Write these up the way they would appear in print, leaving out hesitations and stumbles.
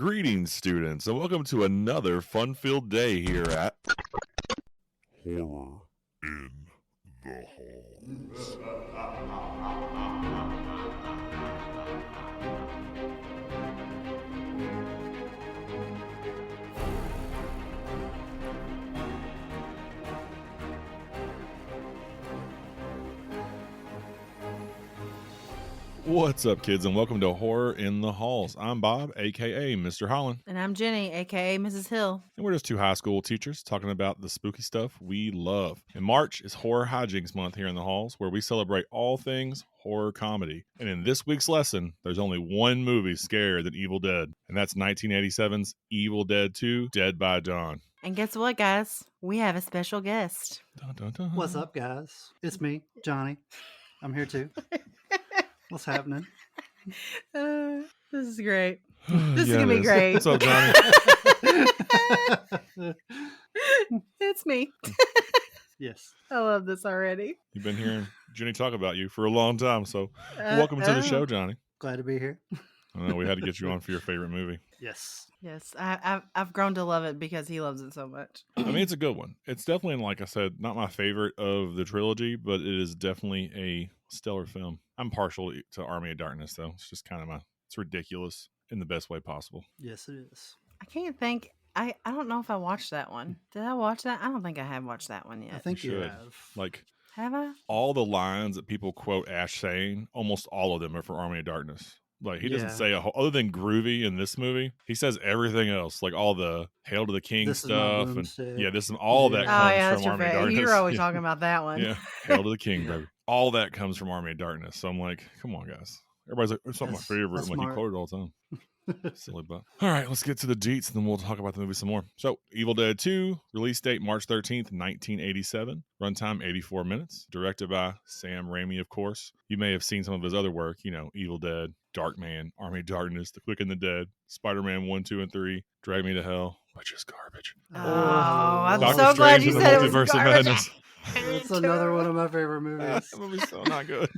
Greetings, students, and welcome to another fun-filled day here at Horror in the Halls. What's up, kids, and welcome to Horror in the Halls. I'm Bob, a.k.a. Mr. Holland. And I'm Jenny, a.k.a. Mrs. Hill. And we're just two high school teachers talking about the spooky stuff we love. And March is Horror Hijinks Month here in the Halls, where we celebrate all things horror comedy. And in this week's lesson, there's only one movie scarier than Evil Dead, and that's 1987's Evil Dead 2, Dead by Dawn. And guess what, guys? We have a special guest. Dun, dun, dun. What's up, guys? It's me, Johnny. I'm here too. What's happening? This is great. This is going to it be great. What's up, Johnny? It's me. Yes. I love this already. You've been hearing Jenny talk about you for a long time, so welcome to the show, Johnny. Glad to be here. I know we had to get you on for your favorite movie. Yes. Yes, I've grown to love it because he loves it so much. I mean, it's a good one. It's definitely, like I said, not my favorite of the trilogy, but it is definitely a stellar film. I'm partial to Army of Darkness, though. It's just kind of it's ridiculous in the best way possible. Yes, it is. I can't think. I don't know if I watched that one. Did I watch that? I don't think I have watched that one yet. I think you should. have. Like, Have I? all the lines that people quote Ash saying, almost all of them are from Army of Darkness. Like, he doesn't say other than groovy in this movie, he says everything else, like all the Hail to the King This is my stuff, and broomstick. this is all that Oh, comes yeah, from that's your Army of favorite. Darkness. You're always Yeah. talking about that one. Yeah, Hail to the King, baby. All that comes from Army of Darkness. So I'm like, come on, guys. Everybody's like, it's not my That's- favorite. that's I'm like, you smart. quote it all the time. Silly butt. All right, let's get to the deets, and then we'll talk about the movie some more. So, Evil Dead 2, release date March 13th, 1987. Runtime 84 minutes. Directed by Sam Raimi, of course. You may have seen some of his other work, Evil Dead, Darkman, Army of Darkness, The Quick and the Dead, Spider-Man 1, 2, and 3, Drag Me to Hell, which is garbage. Oh, I'm Doctor so glad Strange you and the said it was Multiverse of garbage. Madness. That's another one of my favorite movies. That movie's so not good.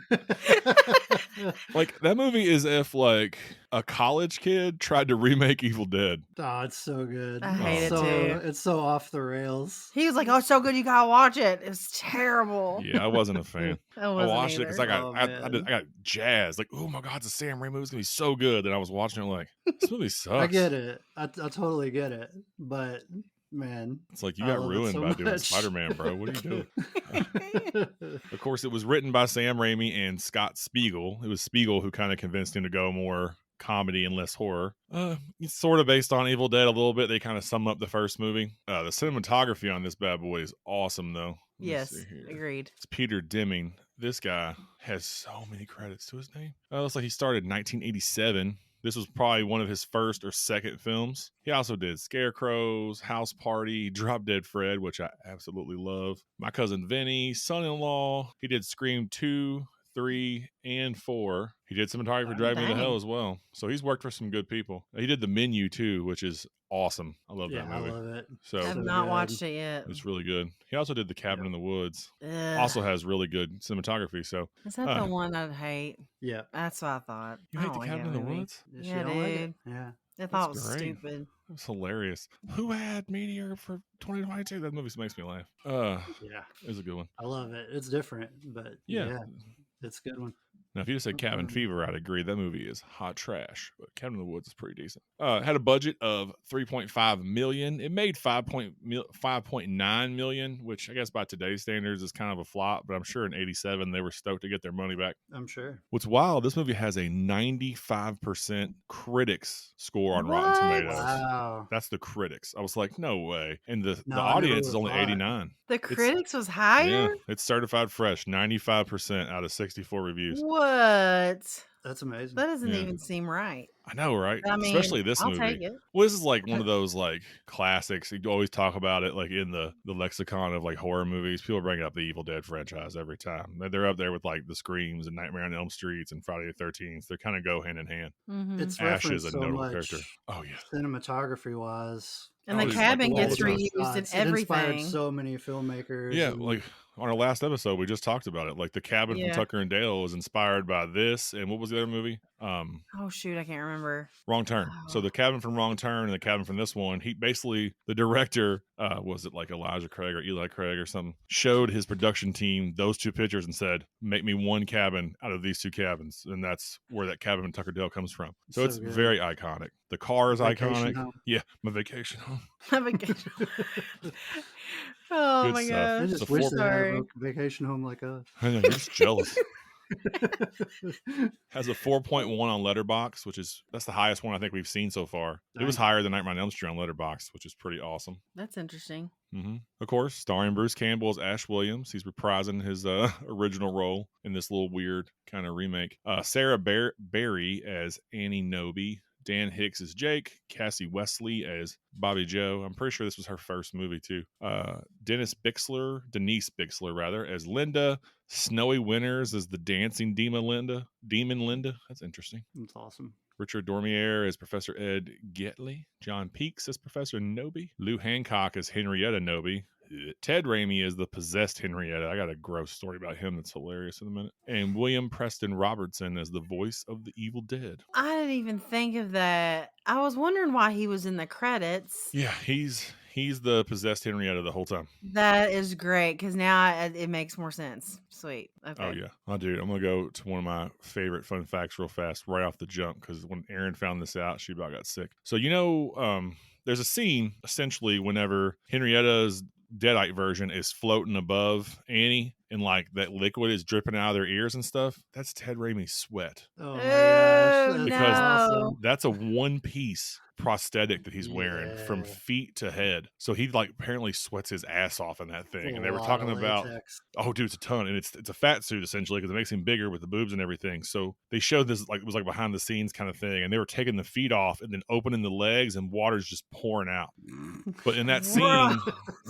Like, that movie is if, like, a college kid tried to remake Evil Dead. Oh, it's so good. I hate it, too. It's so off the rails. He was like, "Oh, it's so good, you gotta watch it." It was terrible. Yeah, I wasn't a fan. I I wasn't watched it because I either. got Oh, I man. got jazzed. Like, oh my god, it's a Sam Raimi movie. It's gonna be so good. Then I was watching it like, this movie sucks. I get it. I totally get it. But man, It's like, you I got love it ruined so by doing much. Spider-Man, bro. What are you doing? Of course, it was written by Sam Raimi and Scott Spiegel. It was Spiegel who kind of convinced him to go more comedy and less horror. It's sort of based on Evil Dead a little bit. They kind of sum up the first movie. The cinematography on this bad boy is awesome, though. Let me Yes, see here. agreed. It's Peter Deming. This guy has so many credits to his name. Looks like he started in 1987. This was probably one of his first or second films. He also did Scarecrows, House Party, Drop Dead Fred, which I absolutely love. My Cousin Vinny, Son-in-Law. He did Scream 2, 3, and 4. He did cinematography for Drag Me to dang. Hell as well. So he's worked for some good people. He did The Menu too, which is awesome. I love yeah, that I movie. love it. So I've So not good. watched it yet. it's really good. He also did The Cabin in the Woods. Ugh. Also has really good cinematography. So Is that the one I'd hate? Yeah. That's what I thought. you I hate don't The like Cabin that in the movie. Woods? You Yeah, don't like it? dude. Yeah. I thought it That's was great. stupid. It's hilarious. Who had Meteor for 2022? That movie makes me laugh. Yeah. It's a good one. I love it. It's different, but Yeah. yeah, it's a good one. Now, if you just said Cabin Mhm. Fever, I'd agree. That movie is hot trash. But Cabin in the Woods is pretty decent. Had a budget of $3.5 million. It made $5.9 million, which I guess by today's standards is kind of a flop. But I'm sure in '87 they were stoked to get their money back. I'm sure. What's wild, this movie has a 95% critics score on Rotten What? Tomatoes. Wow. That's the critics. I was like, no way. And the No, I never audience is would've only thought. 89. The critics was higher? Yeah, it's certified fresh, 95% out of 64 reviews. What? That's amazing. That doesn't Yeah. even seem right. I know, right? I mean, Especially this I'll movie. take it. Well, this is like one of those like classics. You always talk about it like in the lexicon of like horror movies. People bring up the Evil Dead franchise every time. They're up there with like the Screams and Nightmare on Elm Streets and Friday the 13th. They kind of go hand in hand. Mhm. It's Ash is referenced a so notable much character. Oh yeah. cinematography wise. And Oh, the it's like cabin all gets the time. reused in It inspired everything. so many filmmakers. Yeah, and like on our last episode, we just talked about it. Like the cabin from Yeah. Tucker and Dale was inspired by this. And what was the other movie? Oh shoot, I can't remember. Wrong Turn. So the cabin from Wrong Turn and the cabin from this one, he basically, the director, was it like Elijah Craig or Eli Craig or something, showed his production team those two pictures and said, make me one cabin out of these two cabins. And that's where that cabin in Tucker Dale comes from. So it's good. very iconic. The car is Vacation iconic. home. Yeah, my vacation home. Oh Good my stuff. I gosh. just So wish four- they had Sorry. a vacation home like us. I know, you're just jealous. Has a 4.1 on Letterboxd, that's the highest one I think we've seen so far. It was Dang. higher than Nightmare on Elm Street on Letterboxd, which is pretty awesome. That's interesting. Of course, starring Bruce Campbell as Ash Williams. He's reprising his original role in this little weird kind of remake. Sarah Berry as Annie Noby. Dan Hicks as Jake. Cassie Wesley as Bobby Joe. I'm pretty sure this was her first movie too. Denise Bixler, as Linda. Snowy Winters as the dancing Demon Linda. That's interesting. That's awesome. Richard Dormier as Professor Ed Getley. John Peaks as Professor Noby. Lou Hancock as Henrietta Noby. Ted Raimi is the possessed Henrietta. I got a gross story about him that's hilarious in a minute. And William Preston Robertson as the voice of the Evil Dead. I didn't even think of that. I was wondering why he was in the credits. Yeah, he's the possessed Henrietta the whole time. That is great because now it makes more sense. Sweet. Okay. Oh, yeah. Oh, dude, I'm going to go to one of my favorite fun facts real fast right off the jump because when Erin found this out, she about got sick. So, there's a scene essentially whenever Henrietta's Deadite version is floating above Annie and like that liquid is dripping out of their ears and stuff. That's Ted Raimi's sweat. Oh my gosh. Oh, That's Because awesome. that's a one-piece prosthetic that he's wearing from Yeah. feet to head. So he like apparently sweats his ass off in that thing. And they were A lot talking of about, latex. oh, dude, it's a ton, and it's a fat suit essentially because it makes him bigger with the boobs and everything. So they showed this like it was like behind the scenes kind of thing, and they were taking the feet off and then opening the legs, and water's just pouring out. But in that scene,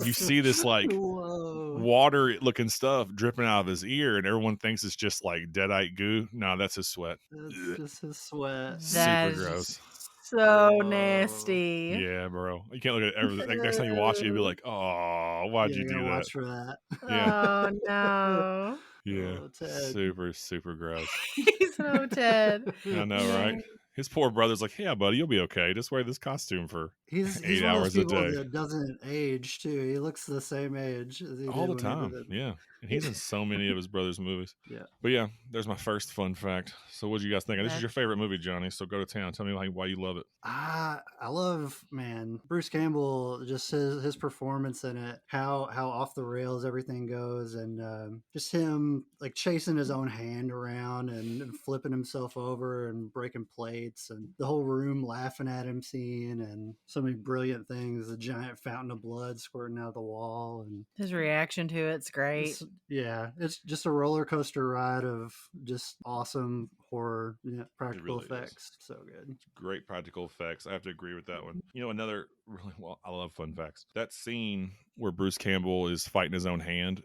you see this like Whoa. water looking stuff dripping out of his ear, and everyone thinks it's just like Deadite goo. No, that's his sweat. That's just his sweat. That Super is gross. so Whoa. nasty. Yeah, bro. You can't look at everything. Like, next time you watch it, you'll be like, "Oh, why'd you do gotta that?" watch for that. Yeah. Oh no. Yeah, Oh, Ted. super gross. He's so Ted. I know, right? His poor brother's like, "Yeah, buddy, you'll be okay. Just wear this costume for He's 8 one of hours those a people day." that doesn't age too. He looks the same age as he All did the when he time. did it. Yeah. And he's in so many of his brother's movies. Yeah. But yeah, there's my first fun fact. So what do you guys think? This is That- your favorite movie, Johnny. So go to town. Tell me why you love it. I love, man, Bruce Campbell, just his performance in it, how off the rails everything goes, and just him like chasing his own hand around and flipping himself over and breaking plates, and the whole room laughing at him scene, and so many brilliant things, the giant fountain of blood squirting out of the wall, and His reaction to it's great. it's just a roller coaster ride of just awesome horror, practical really is. effects. So good. Great practical effects. I have to agree with that one. Another really I love fun facts. That scene where Bruce Campbell is fighting his own hand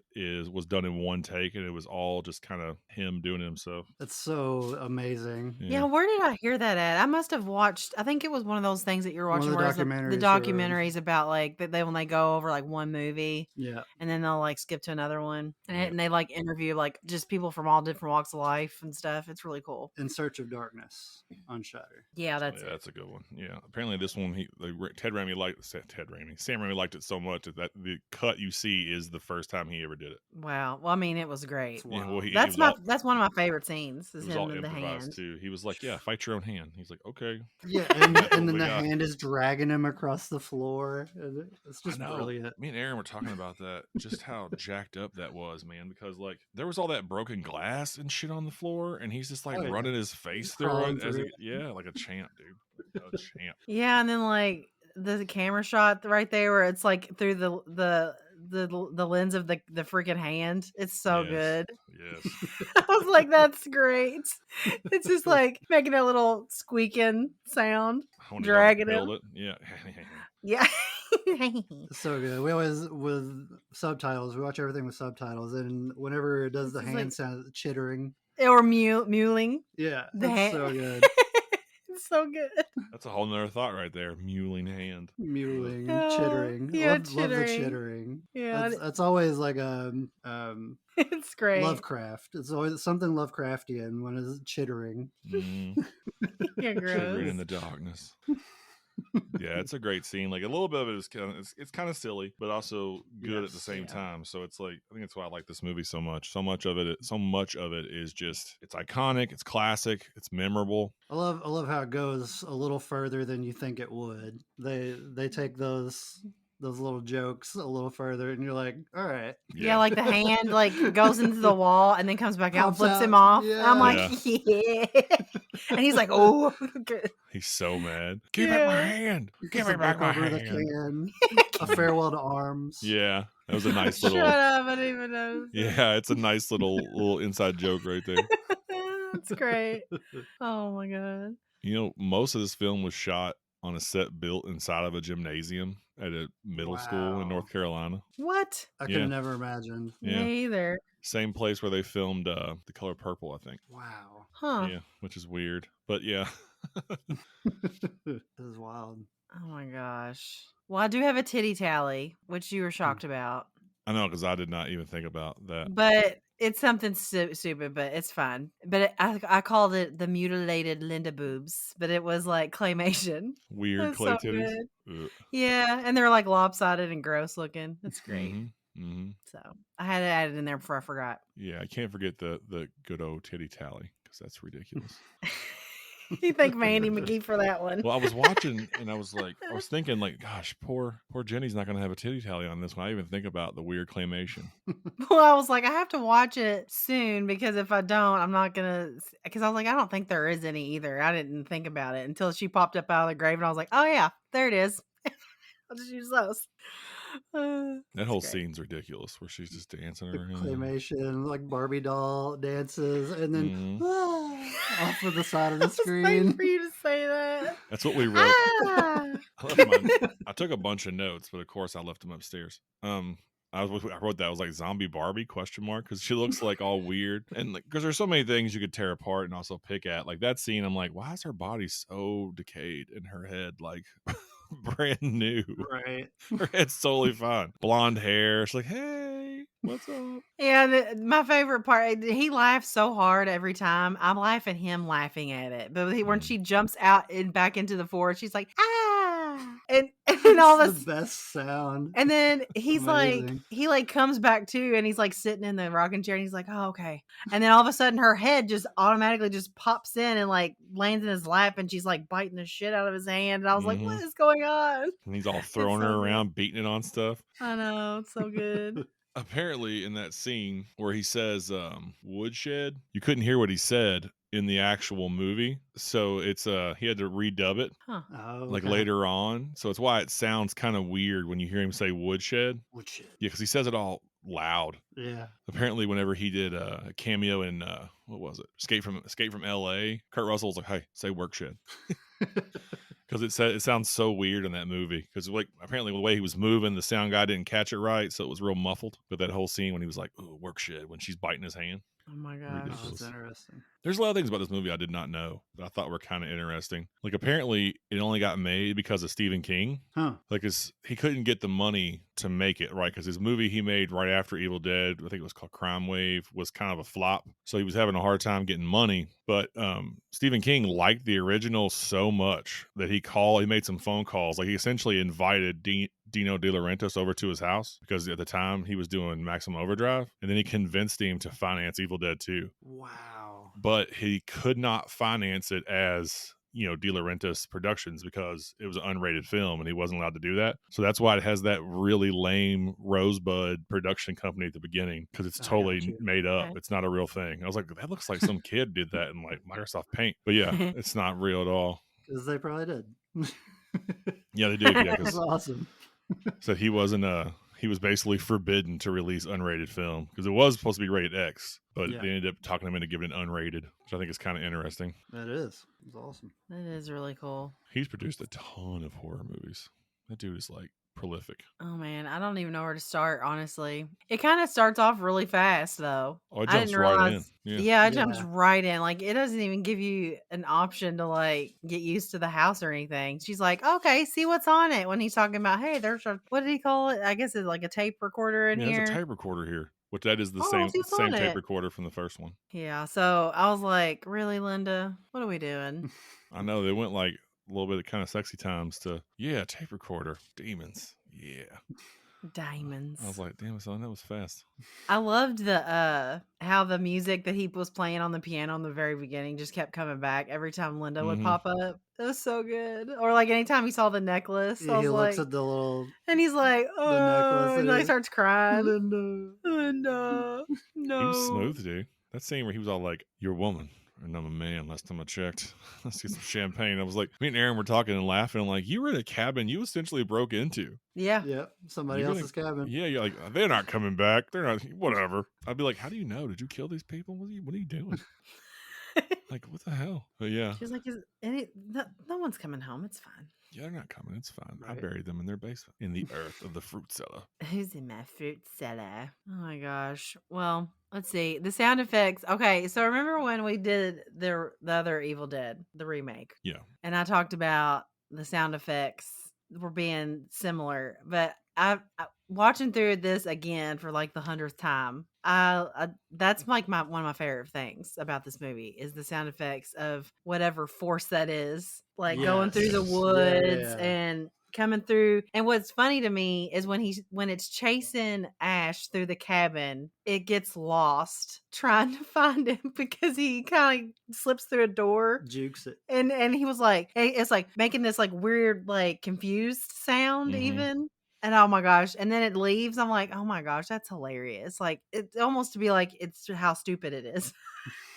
was done in one take, and it was all just kind of him doing it himself. That's so amazing. Yeah, where did I hear that at? I must have watched. I think it was one of those things that you're One of watching, the where it's the documentaries documentaries about like that they when they go over like one movie, Yeah. and then they'll like skip to another one, and they like interview like just people from all different walks of life and stuff. It's really cool. In Search of Darkness on Shudder. Yeah, that's it. That's a good one. Yeah, apparently this one Sam Raimi liked it so much that the cut you see is the first time he ever did it. Wow. Well, I mean, it was great. It's Yeah, wild. well, That's one of my favorite scenes. It Is was all him in the improvised hand. too. He was like, "Yeah, fight your own hand." He's like, "Okay." Yeah, and then We the got- hand is dragging him across the floor. It's I just know. brilliant. Me and Aaron were talking about that, just how jacked up that was, man. Because like there was all that broken glass and shit on the floor, and he's just like Oh, yeah. running his face He's through crawling it. As through like a champ, dude. A champ. Yeah, and then like the camera shot right there where it's like through the lens of the freaking hand. It's so Yes. good. Yes. I was like, that's great. It's just like making a little squeaking sound. When he Dragging held him. it. Yeah. Yeah. It's so good. We always with subtitles. We watch everything with subtitles, and whenever it does the It's hand like- sound chittering, Or mewling. yeah, The that's hand- so good. It's so good. That's a whole nother thought right there. Mewling hand. Mewling, Oh, chittering. yeah, Love the chittering. chittering. Yeah, That's always like it's great. Lovecraft. It's always something Lovecraftian when it's chittering. Mm, Yeah, Shivering in gross. the darkness. Yeah, it's a great scene. Like a little bit of it is kind of it's kind of silly, but also good at the Yes, same yeah. time. So it's like I think that's why I like this movie so much. So much of it is just it's iconic, it's classic, it's memorable. I love how it goes a little further than you think it would. They take those little jokes a little further, and you're like, all right, Yeah, like the hand like goes into the wall and then comes back out and Pops flips him out. off. And I'm like, Yeah. yeah. And he's like, oh, good. He's so mad. Give back my hand. Give me to back look my over the hand. can. A farewell to arms. Yeah, that was a nice Shut little. up! I didn't even know. Yeah, it's a nice little inside joke right there. That's great. Oh my god. You know, most of this film was shot on a set built inside of a gymnasium at a middle school in Wow. North Carolina. What? I could Yeah. have never imagined. Yeah. Me either. Same place where they filmed The Color Purple, I think. Wow. Huh. Yeah, which is weird. But yeah. This is wild. Oh my gosh. Well, I do have a titty tally, which you were shocked about, I know, because I did not even think about that. but it's something stupid, but it's fine. But I called it the mutilated Linda boobs, but it was like claymation. Weird That's clay so titties. good. Ugh. Yeah, and they're like lopsided and gross looking. It's great. Mm-hmm. So I had to add it in there before I forgot. Yeah, I can't forget the good old titty tally because that's ridiculous. You thank Mandy McGee for that one. Well, I was watching and I was thinking like, gosh, poor Jenny's not going to have a titty tally on this one. I even think about the weird claymation. Well, I was like, I have to watch it soon because if I don't, I'm not gonna. Because I was like, I don't think there is any either. I didn't think about it until she popped up out of the grave, and I was like, oh yeah, there it is. I'll just use those. That whole scene's ridiculous where she's just dancing The around. claymation, like Barbie doll dances, and then Mhm. off of the side of the I was waiting screen. for you to say that. That's what we wrote. Ah! I took a bunch of notes, but of course I left them upstairs. I wrote that I was like zombie Barbie question mark because she looks like all weird and like because there's so many things you could tear apart and also pick at like that scene. I'm like, why is her body so decayed and her head like brand new? Right. Her head's totally fine. Blonde hair. She's like, hey, what's up? Yeah, my favorite part, he laughs so hard every time. I'm laughing him laughing at it. But when she jumps out and back into the forest, she's like, ah. And all It's this. the best sound. And then he's Amazing. he like comes back too, and he's like sitting in the rocking chair, and he's like, oh, okay. And then all of a sudden her head just automatically just pops in and like lands in his lap, and she's like biting the shit out of his hand. And I was like, what is going on? And he's all throwing her so good. around, beating it on stuff. I know, it's so good. Apparently in that scene where he says woodshed, you couldn't hear what he said in the actual movie, so it's he had to redub it Huh. Oh, like okay. later on, so it's why it sounds kind of weird when you hear him say woodshed. Woodshed. Yeah, because he says it all loud. Yeah. Apparently whenever he did a cameo in what was it, Escape from LA, Kurt Russell was like, hey, say workshed. Because it sounds so weird in that movie. Because like apparently the way he was moving, the sound guy didn't catch it right, so it was real muffled. But that whole scene when he was like, "Oh, workshed," when she's biting his hand. Oh my gosh. Oh, Ridiculous. that's interesting. There's a lot of things about this movie I did not know that I thought were kind of interesting. Like apparently it only got made because of Stephen King. Huh. Like he couldn't get the money to make it, right? Because his movie he made right after Evil Dead, I think it was called Crime Wave, was kind of a flop. So he was having a hard time getting money. But Stephen King liked the original so much that he made some phone calls. Like he essentially invited Dino De Laurentiis over to his house because at the time he was doing Maximum Overdrive. And then he convinced him to finance Evil Dead 2. Wow. But he could not finance it as De Laurentiis Productions because it was an unrated film and he wasn't allowed to do that. So that's why it has that really lame Rosebud production company at the beginning because it's totally made up. Okay. It's not a real thing. I was like, that looks like some kid did that in like Microsoft Paint. But yeah, it's not real at all. Because they probably did. Yeah, they did. Yeah, That's because awesome. said he wasn't he was basically forbidden to release unrated film because it was supposed to be rated X, but Yeah. they ended up talking him into giving it unrated, which I think is kind of interesting. That is. It's awesome. That is really cool. He's produced a ton of horror movies. That dude is like prolific. Oh man, I don't even know where to start, honestly. It kind of starts off really fast though. Oh, it I jumps didn't right realize. in. Yeah. Yeah, it jumps Yeah. right in. Like it doesn't even give you an option to like get used to the house or anything. She's like, "Okay, see what's on it." When he's talking about, "Hey, there's a what did he call it? I guess it's like a tape recorder in Yeah, there's a here." tape recorder here, which that is the Oh, see what's on same tape it. recorder from the first one. Yeah, so I was like, "Really, Linda? What are we doing?" I know they went like a little bit of kind of sexy times to tape recorder, demons, yeah. Diamonds. I was like, damn, son, that was fast. I loved the how the music that he was playing on the piano in the very beginning just kept coming back every time Linda would pop up. It was so good. Or like anytime he saw the necklace, I He was looks like, at the little and he's like, the necklace oh, and like starts crying. Linda. Linda, no. He was smooth, dude. That scene where he was all like, "You're a woman, and I'm a man." Last time I checked, let's get some champagne. I was like, me and Aaron were talking and laughing. I'm like, you were in a cabin you essentially broke into. Yeah. Yep, somebody You're else's cabin. Yeah, you're like, they're not coming back. They're not. Whatever. I'd be like, how do you know? Did you kill these people? What are you doing? Like, what the hell? But yeah, She was like, no one's coming home. It's fine. yeah, they're not coming. It's fine. I Right. buried them in their basement, in the earth of the fruit cellar. Who's in my fruit cellar? Oh my gosh. Well, let's see. The sound effects. Okay, so remember when we did the other Evil Dead, the remake? Yeah. And I talked about the sound effects were being similar, but I watching through this again for like the 100th time. That's like one of my favorite things about this movie is the sound effects of whatever force that is, like going through the Yes. woods Yeah. and coming through. And what's funny to me is when it's chasing Ash through the cabin, it gets lost trying to find him because he kind of slips through a door. Jukes it. And he was like, it's like making this like weird, like confused sound even. And oh my gosh. And then it leaves. I'm like, oh my gosh, that's hilarious. Like it's almost to be like, it's how stupid it is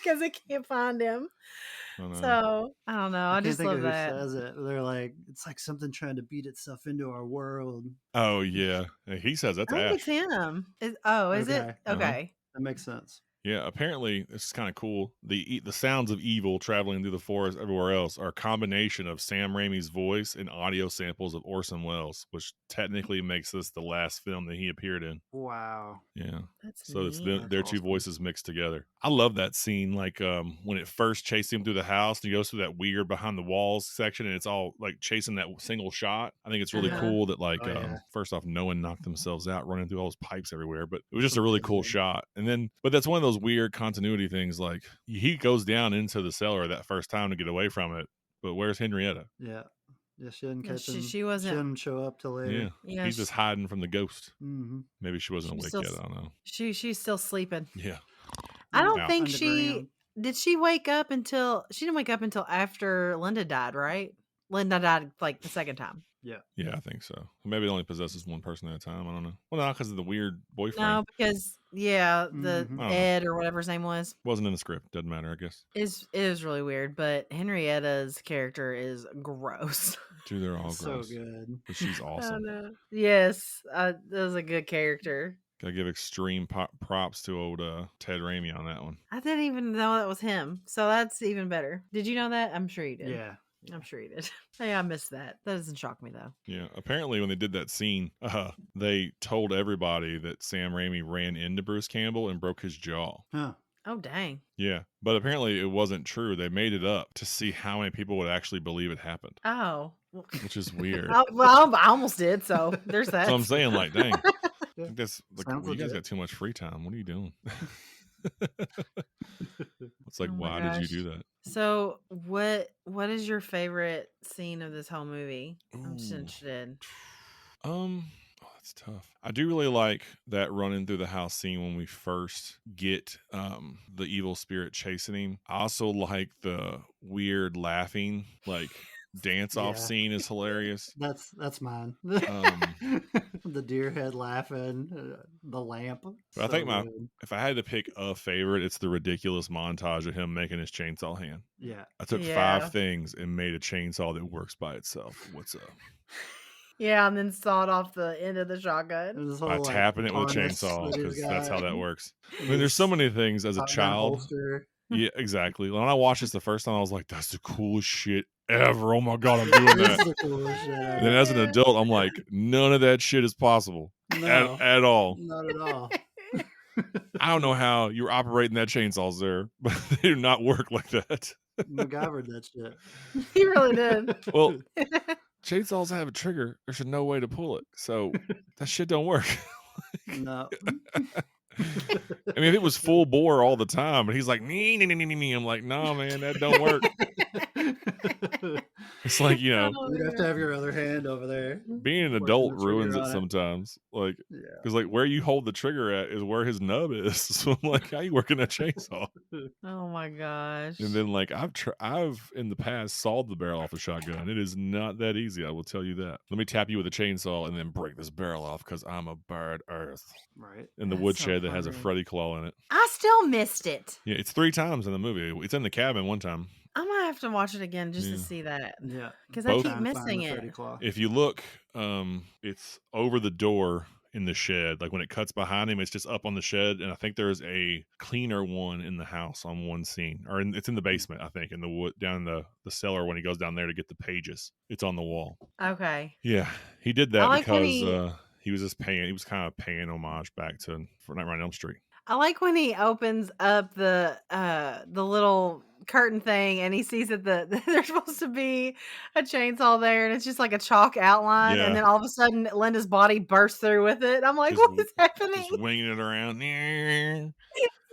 because it can't find him. So I don't know. I can't just think love of who that. says it. They're like, it's like something trying to beat itself into our world. Oh yeah, he says that's I think Ash. it's him. Is it? Okay. That makes sense. Yeah, apparently this is kind of cool. The sounds of evil traveling through the forest everywhere else are a combination of Sam Raimi's voice and audio samples of Orson Welles, which technically makes this the last film that he appeared in. Wow. Yeah. That's So it's neat. their That's two awesome. voices mixed together. I love that scene, like when it first chased him through the house and he goes through that weird behind the walls section and it's all like chasing that single shot. I think it's really cool that like first off, no one knocked themselves out running through all those pipes everywhere, but it was just a really cool shot. And then, but that's one of those weird continuity things. Like he goes down into the cellar that first time to get away from it, but where's Henrietta? Yeah. Yeah, she didn't catch him. She wasn't. She didn't show up till later. Yeah, he's just hiding from the ghost. Mm-hmm. Maybe she wasn't awake yet. I don't know. She's still sleeping. Yeah. I don't think did she wake up until she didn't wake up until after Linda died, right? Linda died like the second time. Yeah, I think so. Maybe it only possesses one person at a time. I don't know. Well, not because of the weird boyfriend. No, because the Ed or whatever his name was wasn't in the script. Doesn't matter, I guess. It is really weird, but Henrietta's character is gross. Dude, they're all gross. So good, but she's awesome. Yes, that was a good character. Gotta give extreme props to old Ted Raimi on that one. I didn't even know that was him, so that's even better. Did you know that? I'm sure you did. Yeah. I'm sure you did. Hey, I missed that. That doesn't shock me though. Yeah, apparently when they did that scene, they told everybody that Sam Raimi ran into Bruce Campbell and broke his jaw. Huh. Oh, dang. Yeah, but apparently it wasn't true. They made it up to see how many people would actually believe it happened. Oh. Which is weird. Well, I almost did, so there's that. So I'm saying, like, dang. Yeah. That's like, you guys got too much free time. What are you doing? It's like, why did you do that? So what is your favorite scene of this whole movie? I'm just interested. That's tough. I do really like that running through the house scene when we first get the evil spirit chasing him. I also like the weird laughing, like dance off scene is hilarious. That's mine. The deer head laughing, the lamp. But I think if I had to pick a favorite, it's the ridiculous montage of him making his chainsaw hand. Yeah. I took 5 things and made a chainsaw that works by itself. What's up? Yeah, and then sawed off the end of the shotgun. By tapping it with a chainsaw, because that's how that works. I mean, there's so many things as a child. Yeah, exactly. When I watched this the first time, I was like, that's the coolest shit ever. Oh my God, I'm doing This is that. the coolest shit And then ever. as an adult, I'm like, none of that shit is possible No, at all. not at all. I don't know how you were operating that chainsaws there, but they do not work like that. MacGyvered that shit. He really did. Well, chainsaws have a trigger. There's no way to pull it. So that shit don't work. No. I mean, if it was full bore all the time, and he's like, nee, nee, nee, nee, nee, I'm like, no, man, that don't work. It's like, you know, Oh, You'd have to have your other hand over there. being an Working adult the trigger ruins it on it. sometimes. Like, Yeah. because like where you hold the trigger at is where his nub is. So I'm like, how you working that chainsaw? Oh my gosh. And then like I've in the past sawed the barrel off a shotgun. It is not that easy, I will tell you that. Let me tap you with a chainsaw and then break this barrel off because I'm a bird earth. Right. In the That's woodshed so that has a funny. Freddy claw in it. I still missed it. Yeah, it's 3 times in the movie. It's in the cabin one time. I'm gonna have to watch it again just Yeah. to see that. Yeah. Because I Both- keep Trying to find missing the Freddy it. claw. If you look, it's over the door in the shed. Like when it cuts behind him, it's just up on the shed. And I think there's a cleaner one in the house on one scene, or it's in the basement. I think in the wood down in the cellar when he goes down there to get the pages. It's on the wall. Okay. Yeah, he did I that like when because he was just paying. He was kind of paying homage back to for Nightmare on Elm Street. I like when he opens up the little curtain thing and he sees that there's supposed to be a chainsaw there and it's just like a chalk outline Yeah. and then all of a sudden Linda's body bursts through with it. I'm like, Just what is happening? Just winging it around. I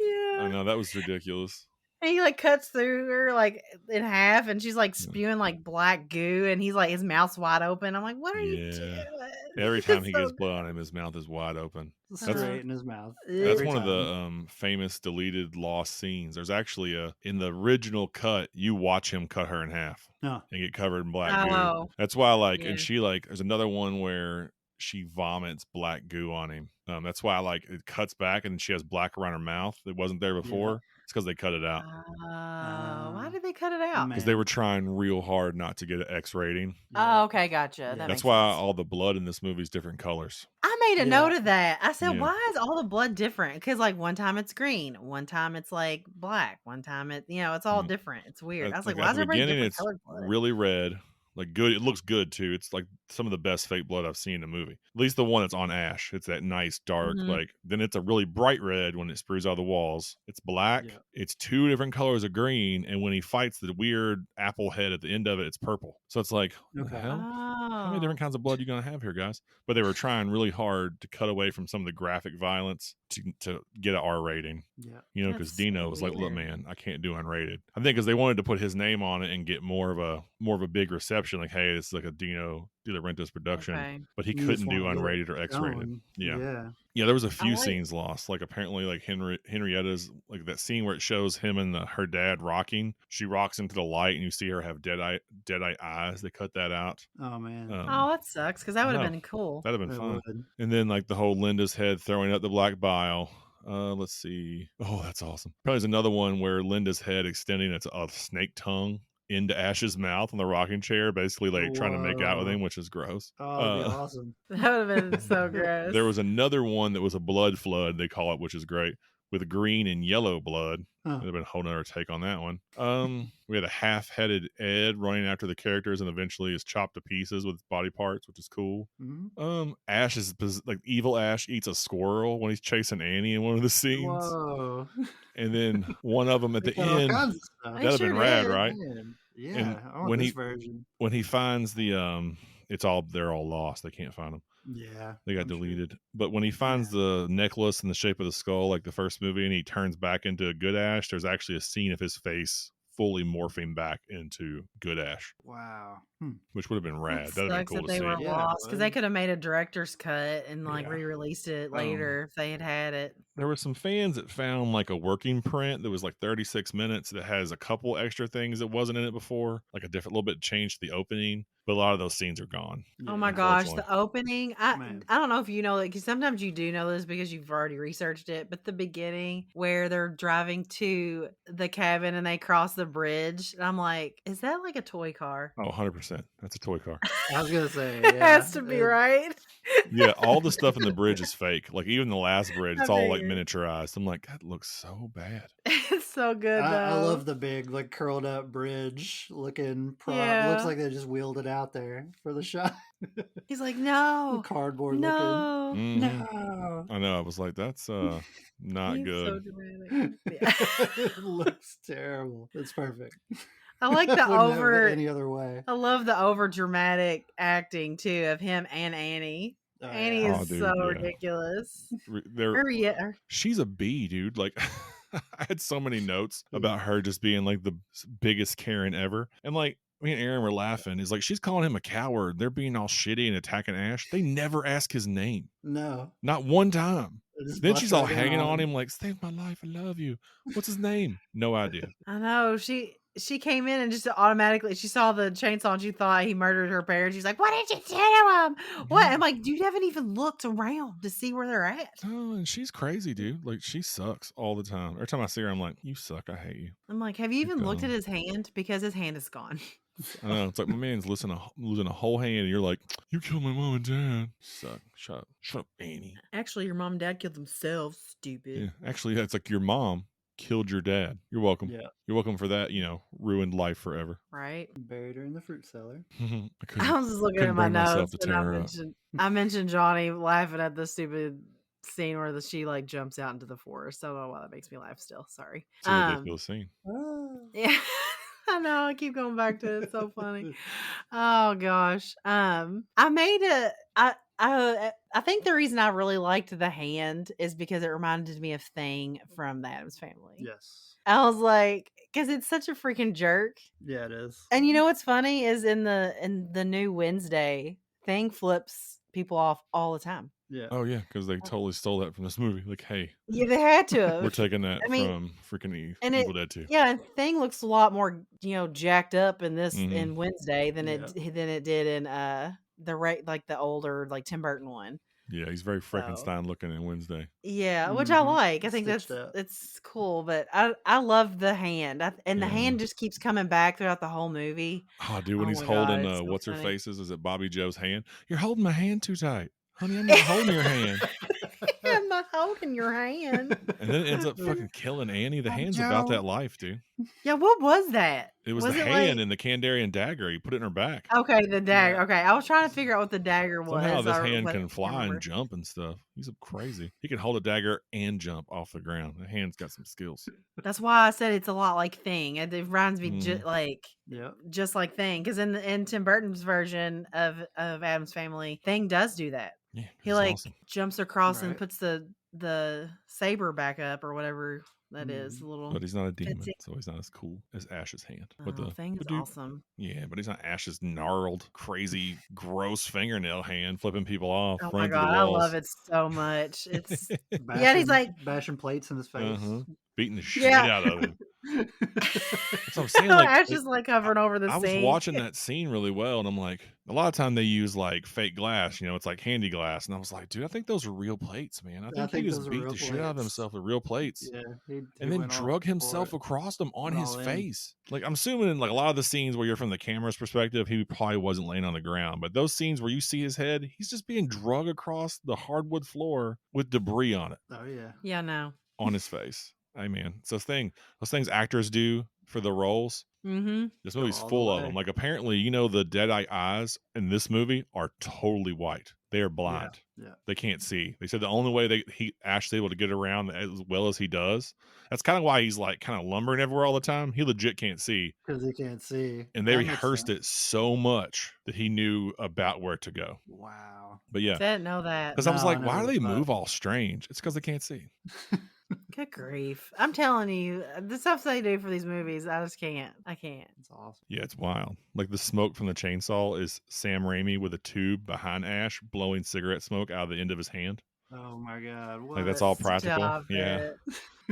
Yeah. know that was ridiculous. And he like cuts through her like in half and she's like Yeah. spewing like black goo and he's like his mouth's wide open. I'm like, what are you Yeah. doing? Every time It's he so gets blood on him, his mouth is wide open. Straight in his mouth. That's every one of time. the famous deleted lost scenes. There's actually in the original cut, you watch him cut her in half Huh. and get covered in black goo. Oh, That's why yeah. and she there's another one where she vomits black goo on him. That's why it cuts back and she has black around her mouth. It wasn't there before. It's because they cut it out. Why did they cut it out? Because they were trying real hard not to get an X rating. Oh, okay, gotcha. Yeah. That That's makes why sense. all the blood in this movie is different colors. I made a note of that. I said, Yeah. why is all the blood different? Because like one time it's green, one time it's like black, one time it's all different. It's weird. I was like, why at is the everybody beginning, different it's colored blood? really red. Like good, it looks good too. It's like some of the best fake blood I've seen in a movie. At least the one that's on Ash. It's that nice dark, Mhm. then it's a really bright red when it sprays out the walls. It's black. Yeah. It's 2 different colors of green, and when he fights the weird apple head at the end of it, it's purple. So it's like, what the Okay. hell? How many Oh, different kinds of blood you gonna have here, guys? But they were trying really hard to cut away from some of the graphic violence to get an R rating. Yeah. You know, because That's Dino so was like, "Look, weird. man, I can't do unrated." I think because they wanted to put his name on it and get more of a big reception. Like, hey, this is like a Dino De Laurentiis production, okay. but he You just couldn't do wanna get it unrated or X-rated. going. Yeah. Yeah. There was a few like- scenes lost. Like apparently, like Henrietta's like that scene where it shows him and her dad rocking. She rocks into the light, and you see her have dead eye eyes. They cut that out. Oh man. Oh, that sucks because that would have no. been cool. That'd have been That fun. would. And then like the whole Linda's head throwing up the black bile. Let's see. Oh, that's awesome. Probably there's another one where Linda's head extending its a snake tongue into Ash's mouth on the rocking chair, basically like trying to make out with Whoa. him, which is gross. Oh, that'd be awesome. That would have been so gross. There was another one that was a blood flood, they call it, which is great, with green and yellow blood. Huh. Would have been a whole nother take on that one. We had a half-headed Ed running after the characters and eventually is chopped to pieces with body parts, which is cool. Mhm. Ash is like evil Ash eats a squirrel when he's chasing Annie in one of the scenes. Whoa. And then one of them at They the got all end, kinds of stuff. They that'd have sure been rad, did. right? Man. Yeah. And I want when this he- version. When he finds the they're all lost. They can't find them. Yeah. They got I'm sure. deleted. But when he finds the necklace in the shape of the skull, like the first movie, and he turns back into a good Ash, there's actually a scene of his face fully morphing back into good Ash, Wow. which would have been rad. It That'd have been sucks cool that to they see. were Yeah, it lost because they would. could have made a director's cut and like Yeah. re-released it later if they had it. There were some fans that found like a working print that was like 36 minutes that has a couple extra things that wasn't in it before, like a different little bit change to the opening. But a lot of those scenes are gone. Oh my Yeah. gosh, Unfortunately. the opening. I Man. don't know if you know that, because sometimes you do know this because you've already researched it, but the beginning where they're driving to the cabin and they cross the bridge, and I'm like, is that like a toy car? Oh, 100%. That's a toy car. I was gonna say, It yeah, has to be, right? Yeah, all the stuff in the bridge is fake. Like even the last bridge, it's I all like figured. miniaturized. I'm like, that looks so bad. It's so good though. I love the big, like, curled up bridge looking prop. Looks Yeah. like they just wheeled it out there for the shot. He's like, The no, cardboard no. Mhm. looking. I know. I was like, that's not He's so good. dramatic. No. Yeah. It looks terrible. It's perfect. I like the Wouldn't have it over. any other way. I love the over dramatic acting too of him and Annie. Oh, Annie yeah. Oh, is dude, so yeah. ridiculous. They're Or yeah, she's a bee, dude. Like I had so many notes about her just being like the biggest Karen ever. And like me and Aaron were laughing. It's like she's calling him a coward. They're being all shitty and attacking Ash. They never ask his name. No. Not one time. They just Then bust she's all right in hanging on on him like, save my life, I love you. What's his name? No idea. I know. She came in and just automatically she saw the chainsaw and she thought he murdered her parents. She's like, "What did you do to him? What?" Yeah. I'm like, "You haven't even looked around to see where they're at." Oh, and she's crazy, dude. Like she sucks all the time. Every time I see her, I'm like, you suck. I hate you. I'm like, "Have you even looked at dumb. his hand? Because his hand is gone." I know. It's like my man's losing a whole hand, and you're like, you killed my mom and dad. Suck. Shut up, Annie. Actually, your mom and dad killed themselves. Stupid. Yeah, actually, that's like your mom killed your dad. You're welcome. Yeah. You're welcome for that. Ruined life forever. Right. Buried her in the fruit cellar. I I was just looking couldn't at my bring myself notes to and tear her up. I mentioned Johnny laughing at the stupid scene where she like jumps out into the forest. I don't know why that makes me laugh still. Sorry. It's a ridiculous scene. Yeah. I know. I keep going back to it. It's so funny. Oh gosh. I made a I think the reason I really liked the hand is because it reminded me of Thing from the Addams Family. Yes. I was like, because it's such a freaking jerk. Yeah, it is. And you know what's funny is in the new Wednesday, Thing flips people off all the time. Yeah. Oh yeah, because they totally stole that from this movie. Like, hey, Yeah, they had to have. we're taking that I mean, from freaking and Evil Dead 2. Yeah, and Thing looks a lot more, jacked up in this Mhm. in Wednesday than Yeah. it did in the older like Tim Burton one. Yeah, he's very Frankenstein looking in Wednesday. Yeah, which I Mhm. like. I think Stitched up. it's cool, but I love the hand. And the Yeah. hand just keeps coming back throughout the whole movie. Oh, dude, when Oh he's my holding God, it's so what's her funny. face's? Is it Bobby Joe's hand? You're holding my hand too tight. Honey, I'm not holding your hand. I'm not holding your hand. And then it ends up fucking killing Annie. The Bobby hand's about Joe. that life, dude. Yeah, what was that? It was the it hand like and the Kandarian dagger. He put it in her back. Okay, the dagger. Yeah. Okay, I was trying to figure out what the dagger was. Somehow this or hand what- I can can't fly and remember. jump and stuff. He's crazy. He can hold a dagger and jump off the ground. The hand's got some skills. That's why I said it's a lot like Thing. It reminds me Yeah. just like Thing, because in Tim Burton's version of Addams Family, Thing does do that. Yeah, He he's like awesome. jumps across and Right. puts the saber back up or whatever that is. Mhm. A little. But he's not a demon, fancy. so he's not as cool as Ash's hand. Oh, But the Thing's dude, awesome. yeah, but he's not Ash's gnarled, crazy, gross fingernail hand flipping people off, Oh my running through the God, I walls. love it so much. It's Bashing, he's like bashing plates in his face. Uh-huh. Beating the shit Yeah. out of him. That's what I'm saying. Like, Ash is like hovering over the I was sink. watching that scene really well, and I'm like, a lot of time they use like fake glass, it's like handy glass, and I was like, dude, I think those are real plates, man. I think he those just are beat real the shit out of plates. himself with real plates. Yeah. He And then went all drug for himself it. across them on Went his all in. face. Like, I'm assuming in like a lot of the scenes where you're from the camera's perspective, he probably wasn't laying on the ground. But those scenes where you see his head, he's just being drug across the hardwood floor with debris on it, Oh yeah. Yeah, no. on his face. I mean, it's those things actors do for the roles. Mm-hmm. This Go movie's all the full of way. them. Like, apparently, the dead-eye eyes in this movie are totally white. They are blind. Yeah. They can't see. They said the only way Ash's able to get around as well as he does. That's kind of why he's like kind of lumbering everywhere all the time. He legit can't see. Because he can't see. And they That makes rehearsed sense. it so much that he knew about where to go. Wow. But yeah, Didn't know that. because I was No, I like, why never do they thought. move all strange? It's because they can't see. Good grief. I'm telling you, the stuff they do for these movies, I just can't. I can't. It's awesome. Yeah, it's wild. Like the smoke from the chainsaw is Sam Raimi with a tube behind Ash blowing cigarette smoke out of the end of his hand. Oh my god! Like, What? that's all practical. Stop Yeah. it.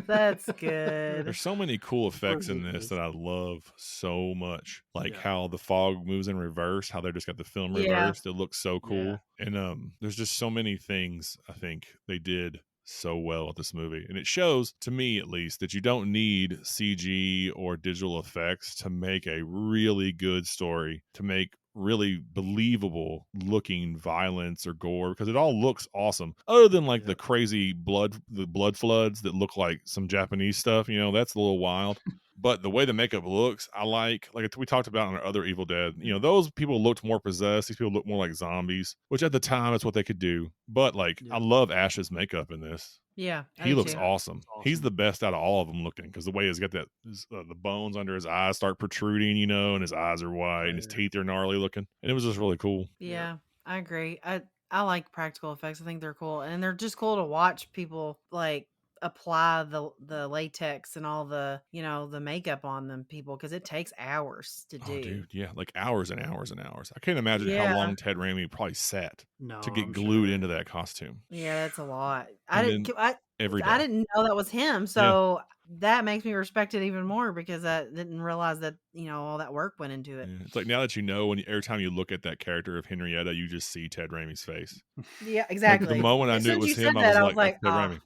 That's good. There's so many cool Poor effects in this Lucas. that I love so much. Like Yeah. how the fog moves in reverse, how they just got the film Yeah. reversed. It looks so cool. Yeah. And there's just so many things I think they did so well with this movie. And it shows, to me at least, that you don't need CG or digital effects to make a really good story, to make really believable looking violence or gore, because it all looks awesome, other than like the Yep. crazy the blood floods that look like some Japanese stuff. That's a little wild. But the way the makeup looks, I like we talked about on our other Evil Dead. Those people looked more possessed. These people look more like zombies, which at the time is what they could do. But like, I Yep. love Ash's makeup in this. Yeah, I He do looks too. awesome. It's awesome. He's the best out of all of them looking, because the way he's got that the bones under his eyes start protruding, and his eyes are white and his Yeah. teeth are gnarly looking, and it was just really cool. Yeah, I agree. I like practical effects. I think they're cool, and they're just cool to watch people like apply the latex and all the the makeup on them people, because it takes hours to do. Oh, dude, yeah, like hours and hours and hours. I can't imagine how Yeah. long Ted Raimi probably sat No, to get I'm glued sure. into that costume. Yeah, that's a lot. And then every day. I didn't know that was him, so that makes me respect it even more, because I didn't realize that all that work went into it. Yeah, it's like, now that every time you look at that character of Henrietta, you just see Ted Raimi's face. Yeah, Like, exactly. the moment I As knew soon it as was you him, said I was that, like, that's Ted Raimi.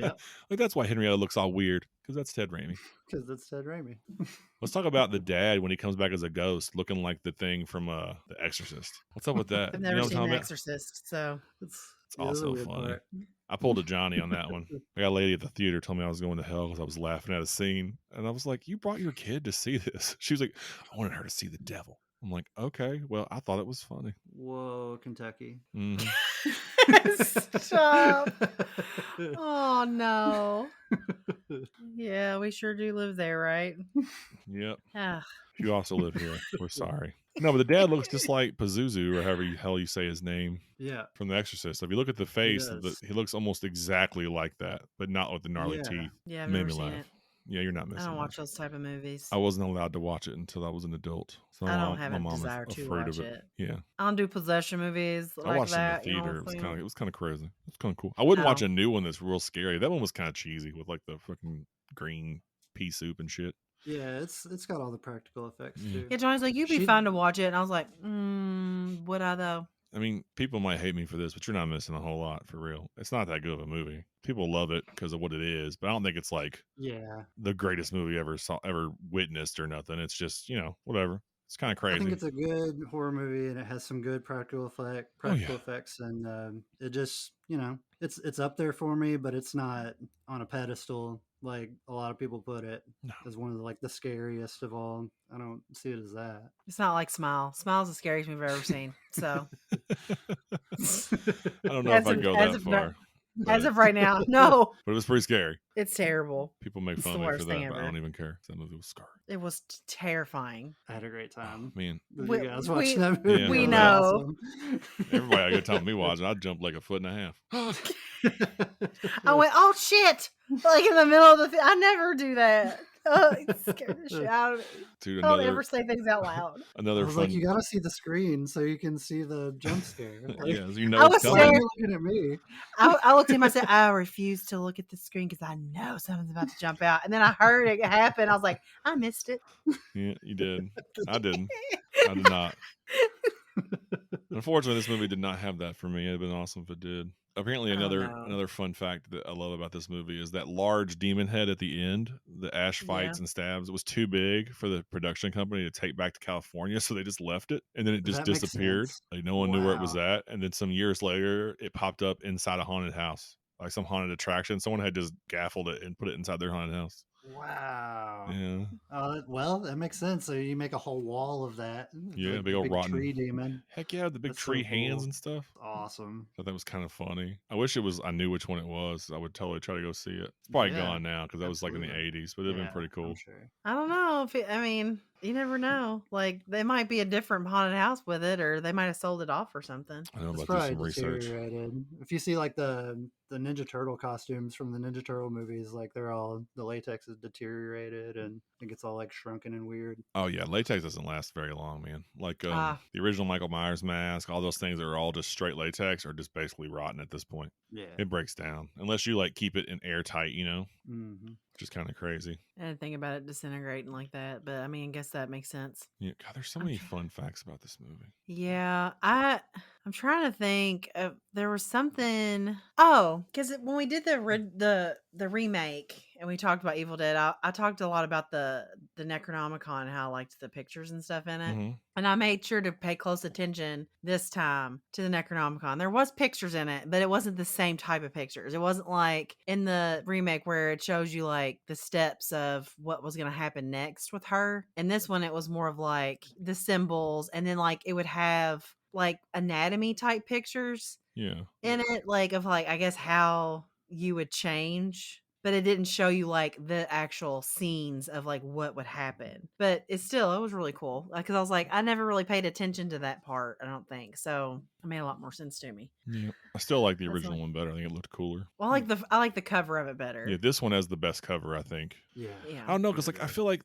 Yep. Like, that's why Henrietta looks all weird, because that's Ted Raimi. Because that's Ted Raimi. Let's talk about the dad when he comes back as a ghost, looking like the thing from The Exorcist. What's up with that? I've You never know what I'm seen talking The about? Exorcist, so It's Yeah, that's a also weird funny. part. I pulled a Johnny on that one. I got a lady at the theater told me I was going to hell because I was laughing at a scene. And I was like, you brought your kid to see this. She was like, I wanted her to see the devil. I'm like, okay, well, I thought it was funny. Whoa, Kentucky. Mhm. stop. Oh no. Yeah, we sure do live there, right? Yep. Ah. If you also live here, we're sorry. No, but the dad looks just like Pazuzu, or however the hell you say his name, Yeah. from The Exorcist. If you look at the face, does. he looks almost exactly like that, but not with the gnarly Yeah. teeth. Yeah, I've Made never me seen laugh. it. Yeah, you're not I missing don't watch much. those type of movies. I wasn't allowed to watch it until I was an adult. So I don't have my a mom desire was to afraid watch of it. it. Yeah. I don't do possession movies I like watched it in that. the theater. It was thing. kind of crazy. It's kind of cool. I wouldn't watch Oh. a new one that's real scary. That one was kind of cheesy with like the fucking green pea soup and shit. Yeah, it's got all the practical effects too. Yeah, Johnny's like, you'd be fun to watch it. And I was like, would I though? I mean, people might hate me for this, but you're not missing a whole lot, for real. It's not that good of a movie. People love it because of what it is, but I don't think it's like the greatest movie ever witnessed or nothing. It's just, whatever. It's kind of crazy. I think it's a good horror movie, and it has some good practical effects, and it just, it's up there for me, but it's not on a pedestal like a lot of people put it as one of the scariest of all. I don't see it as that. It's not like Smile. Smile's the scariest movie I've ever seen. So I don't know if I'd go that far. As of right now, no. But it was pretty scary. It's terrible. People make fun of me for that, but I don't even care. That movie was scary. It was terrifying. I had a great time. Man, you guys watching that movie? We know. Awesome. Everybody had a good time with me watching. I'd jump like a foot and a half. I went, oh shit! Like in the middle of the I never do that. It scared the shit out of me. Dude, don't ever say things out loud. Another I was like, you gotta see the screen so you can see the jump scare. Yeah, you I was coming. Looking at me. I looked at him. I said, I refuse to look at the screen because I know something's about to jump out. And then I heard it happen. I was like, I missed it. Yeah, you did. I didn't. I did not. Unfortunately, this movie did not have that for me. It'd been awesome if it did. Apparently, another fun fact that I love about this movie is that large demon head at the end, the Ash fights and stabs. It was too big for the production company to take back to California, so they just left it, and then it just disappeared. Like no one knew where it was at, and then some years later, it popped up inside a haunted house, like some haunted attraction. Someone had just gaffled it and put it inside their haunted house. Wow. Yeah. Well, that makes sense. So you make a whole wall of that. Yeah, big old rotten tree demon. Heck yeah, the big tree hands and stuff. Awesome. I thought that was kind of funny. I wish I knew which one it was. I would totally try to go see it. It's probably gone now because that was like in the 80s, but it'd been pretty cool. Sure. I don't know if you never know. Like they might be a different haunted house with it, or they might have sold it off or something. I know, about some research. If you see like the Ninja Turtle costumes from the Ninja Turtle movies, like they're all, the latex is deteriorated, and It gets all like shrunken and weird. Oh yeah, latex doesn't last very long, man. Like Ah. the original Michael Myers mask, all those things are all just straight latex or just basically rotten at this point. Yeah. It breaks down unless you like keep it in airtight, Mm-hmm. which is kind of crazy. I didn't think about it disintegrating like that, but I mean, I guess that makes sense. Yeah, God, there's so many fun facts about this movie. Yeah, I'm trying to think of there was something. Oh, because when we did the remake and we talked about Evil Dead, I talked a lot about the Necronomicon and how I liked the pictures and stuff in it. Mm-hmm. And I made sure to pay close attention this time to the Necronomicon. There was pictures in it, but it wasn't the same type of pictures. It wasn't like in the remake where it shows you like the steps of what was going to happen next with her. And this one, it was more of like the symbols, and then like it would have like anatomy type pictures Yeah. in it, like of like I guess how you would change, but it didn't show you like the actual scenes of like what would happen. But it was really cool because I was like, I never really paid attention to that part, I don't think so. It made a lot more sense to me. Yeah. I still like the That's original like- one better. I think it looked cooler. Well, I like the cover of it better. Yeah, this one has the best cover, I think. Yeah. Yeah. I don't know, because like I feel like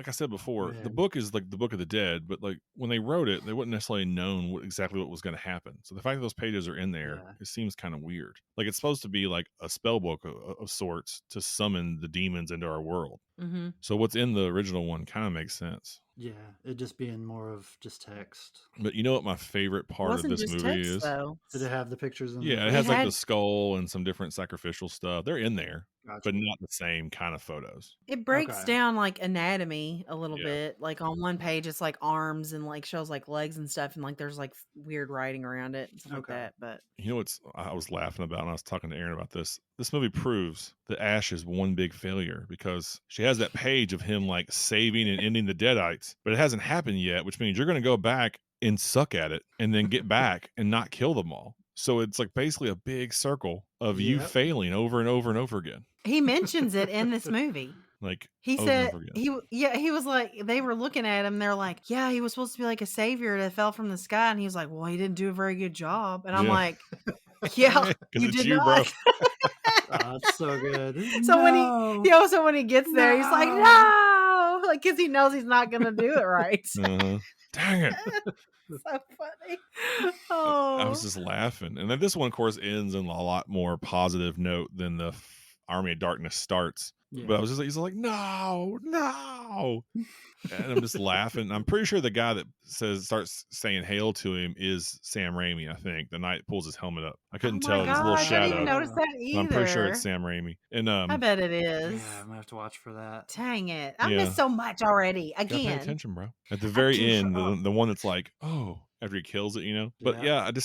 I said before, the Man. book is like the Book of the Dead, but like when they wrote it, they wouldn't necessarily known exactly what was going to happen. So the fact that those pages are in there, Yeah. it seems kind of weird. Like it's supposed to be like a spell book of sorts to summon the demons into our world. Mm-hmm. So what's in the original one kind of makes sense. Yeah. It just being more of just text. But you know what my favorite part of this movie is? Though. Did it have the pictures in Yeah, the it has like had- the skull and some different sacrificial stuff. They're in there, Gotcha. but not the same kind of photos. It breaks Okay. down like anatomy a little Yeah. bit. Like on one page, it's like arms and like shows like legs and stuff, and like there's like weird writing around it and stuff like Okay. that. But You know what's I was laughing about, and I was talking to Aaron about this. This movie proves that Ash is one big failure because she has that page of him like saving and ending the Deadites, but it hasn't happened yet, which means you're going to go back and suck at it and then get back and not kill them all. So it's like basically a big circle of you Yep. failing over and over and over again. he mentions it in this movie. Like He over said and over again. he was like, they were looking at him. They're like, yeah, he was supposed to be like a savior that fell from the sky, and he was like, well, he didn't do a very good job. And I'm Yeah. like, yeah, 'Cause you it's did you, not. Oh, it's so good. So when No. he also when he gets there, he's like, No. no, like because he knows he's not gonna do it right. Uh-huh. Dang it. So funny. Oh, I was just laughing. And then this one, of course, ends in a lot more positive note than the Army of Darkness starts. Yeah. But I was just like, he's like, no. And I'm just laughing. I'm pretty sure the guy that starts saying hail to him is Sam Raimi, I think. The night pulls his helmet up. I couldn't oh tell. my There's a little gosh, I didn't shadow. even notice that But either. I'm pretty sure it's Sam Raimi. And I bet it Yeah, is. I'm gonna have to watch for that. Dang it! I Yeah. missed so much already. gotta pay Again, attention, bro. At the very do end, shut up. the one that's like, oh, after he kills it, But Yeah. yeah,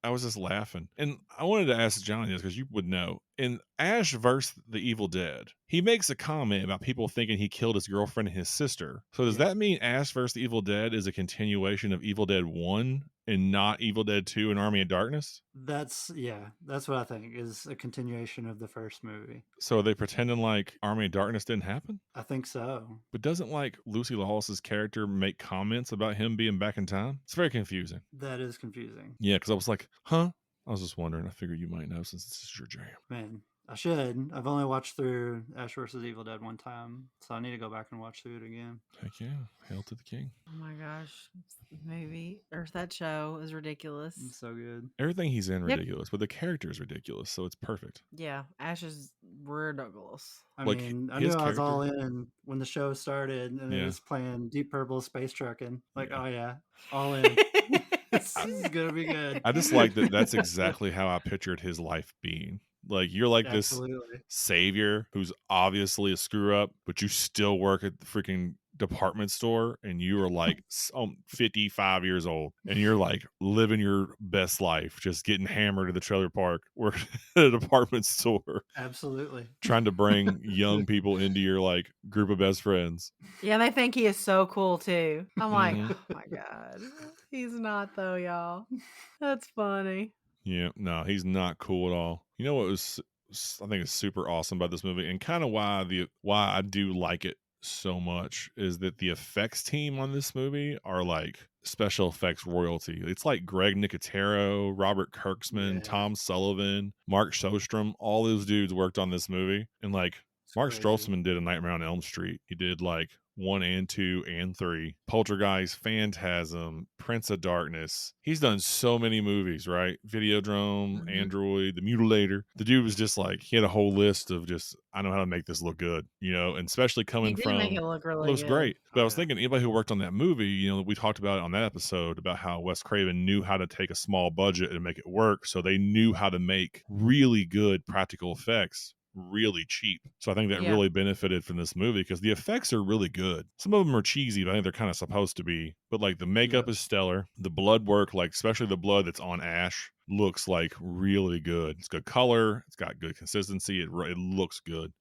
I was just laughing. And I wanted to ask Johnny this because you would know. In Ash vs. the Evil Dead, he makes a comment about people thinking he killed his girlfriend and his sister. So does Yeah. that mean Ash vs. the Evil Dead is a continuation of Evil Dead 1 and not Evil Dead 2 and Army of Darkness? That's what I think is a continuation of the first movie. So are they pretending like Army of Darkness didn't happen? I think so. But doesn't like Lucy Lawless's character make comments about him being back in time? It's very confusing. That is confusing. Yeah, because I was like, huh? I was just wondering. I figured you might know since this is your jam. Man, I should. I've only watched through Ash vs. Evil Dead one time, so I need to go back and watch through it again. Heck yeah. Hail to the king. oh my gosh, movie or that show is ridiculous. It's so good. Everything he's in Yep. ridiculous, but the character is ridiculous, so it's perfect. Yeah, Ash is ridiculous. I Like, mean, I his knew I was all character- in when the show started, and it Yeah. was playing Deep Purple Space Trucking. Like, Yeah. oh yeah, all in. This is gonna be good. I just like that that's exactly how I pictured his life being. Like you're like this Absolutely. savior who's obviously a screw up, but you still work at the freaking department store and you are like 55 years old and you're like living your best life, just getting hammered at the trailer park, working at a department store, Absolutely. trying to bring young people into your like group of best friends. Yeah, they think he is so cool too. I'm like, Mhm. oh my god, he's not though, y'all. That's funny. Yeah, no, he's not cool at all. You know what was I think is super awesome about this movie and kind of why I do like it so much is that the effects team on this movie are like special effects royalty. It's like Greg Nicotero, Robert Kirkman, Yeah. Tom Sullivan, Mark Shostrom, all those dudes worked on this movie and like Mark crazy. Strosman did A Nightmare on Elm Street. He did like 1 and 2 and 3. Poltergeist, Phantasm, Prince of Darkness. He's done so many movies, right? Videodrome, Mhm. Android, The Mutilator. The dude was just like, he had a whole list of just, I know how to make this look good, you know, and especially He coming did make from, it look really looks good. great. But Oh, I was yeah. thinking, anybody who worked on that movie, you know, we talked about it on that episode about how Wes Craven knew how to take a small budget and make it work. So they knew how to make really good practical effects really cheap. So I think that Yeah. really benefited from this movie because the effects are really good. Some of them are cheesy, but I think they're kind of supposed to be. But like the makeup is stellar. The blood work, like especially the blood that's on Ash, looks like really good. It's good color. It's got good consistency. It looks good.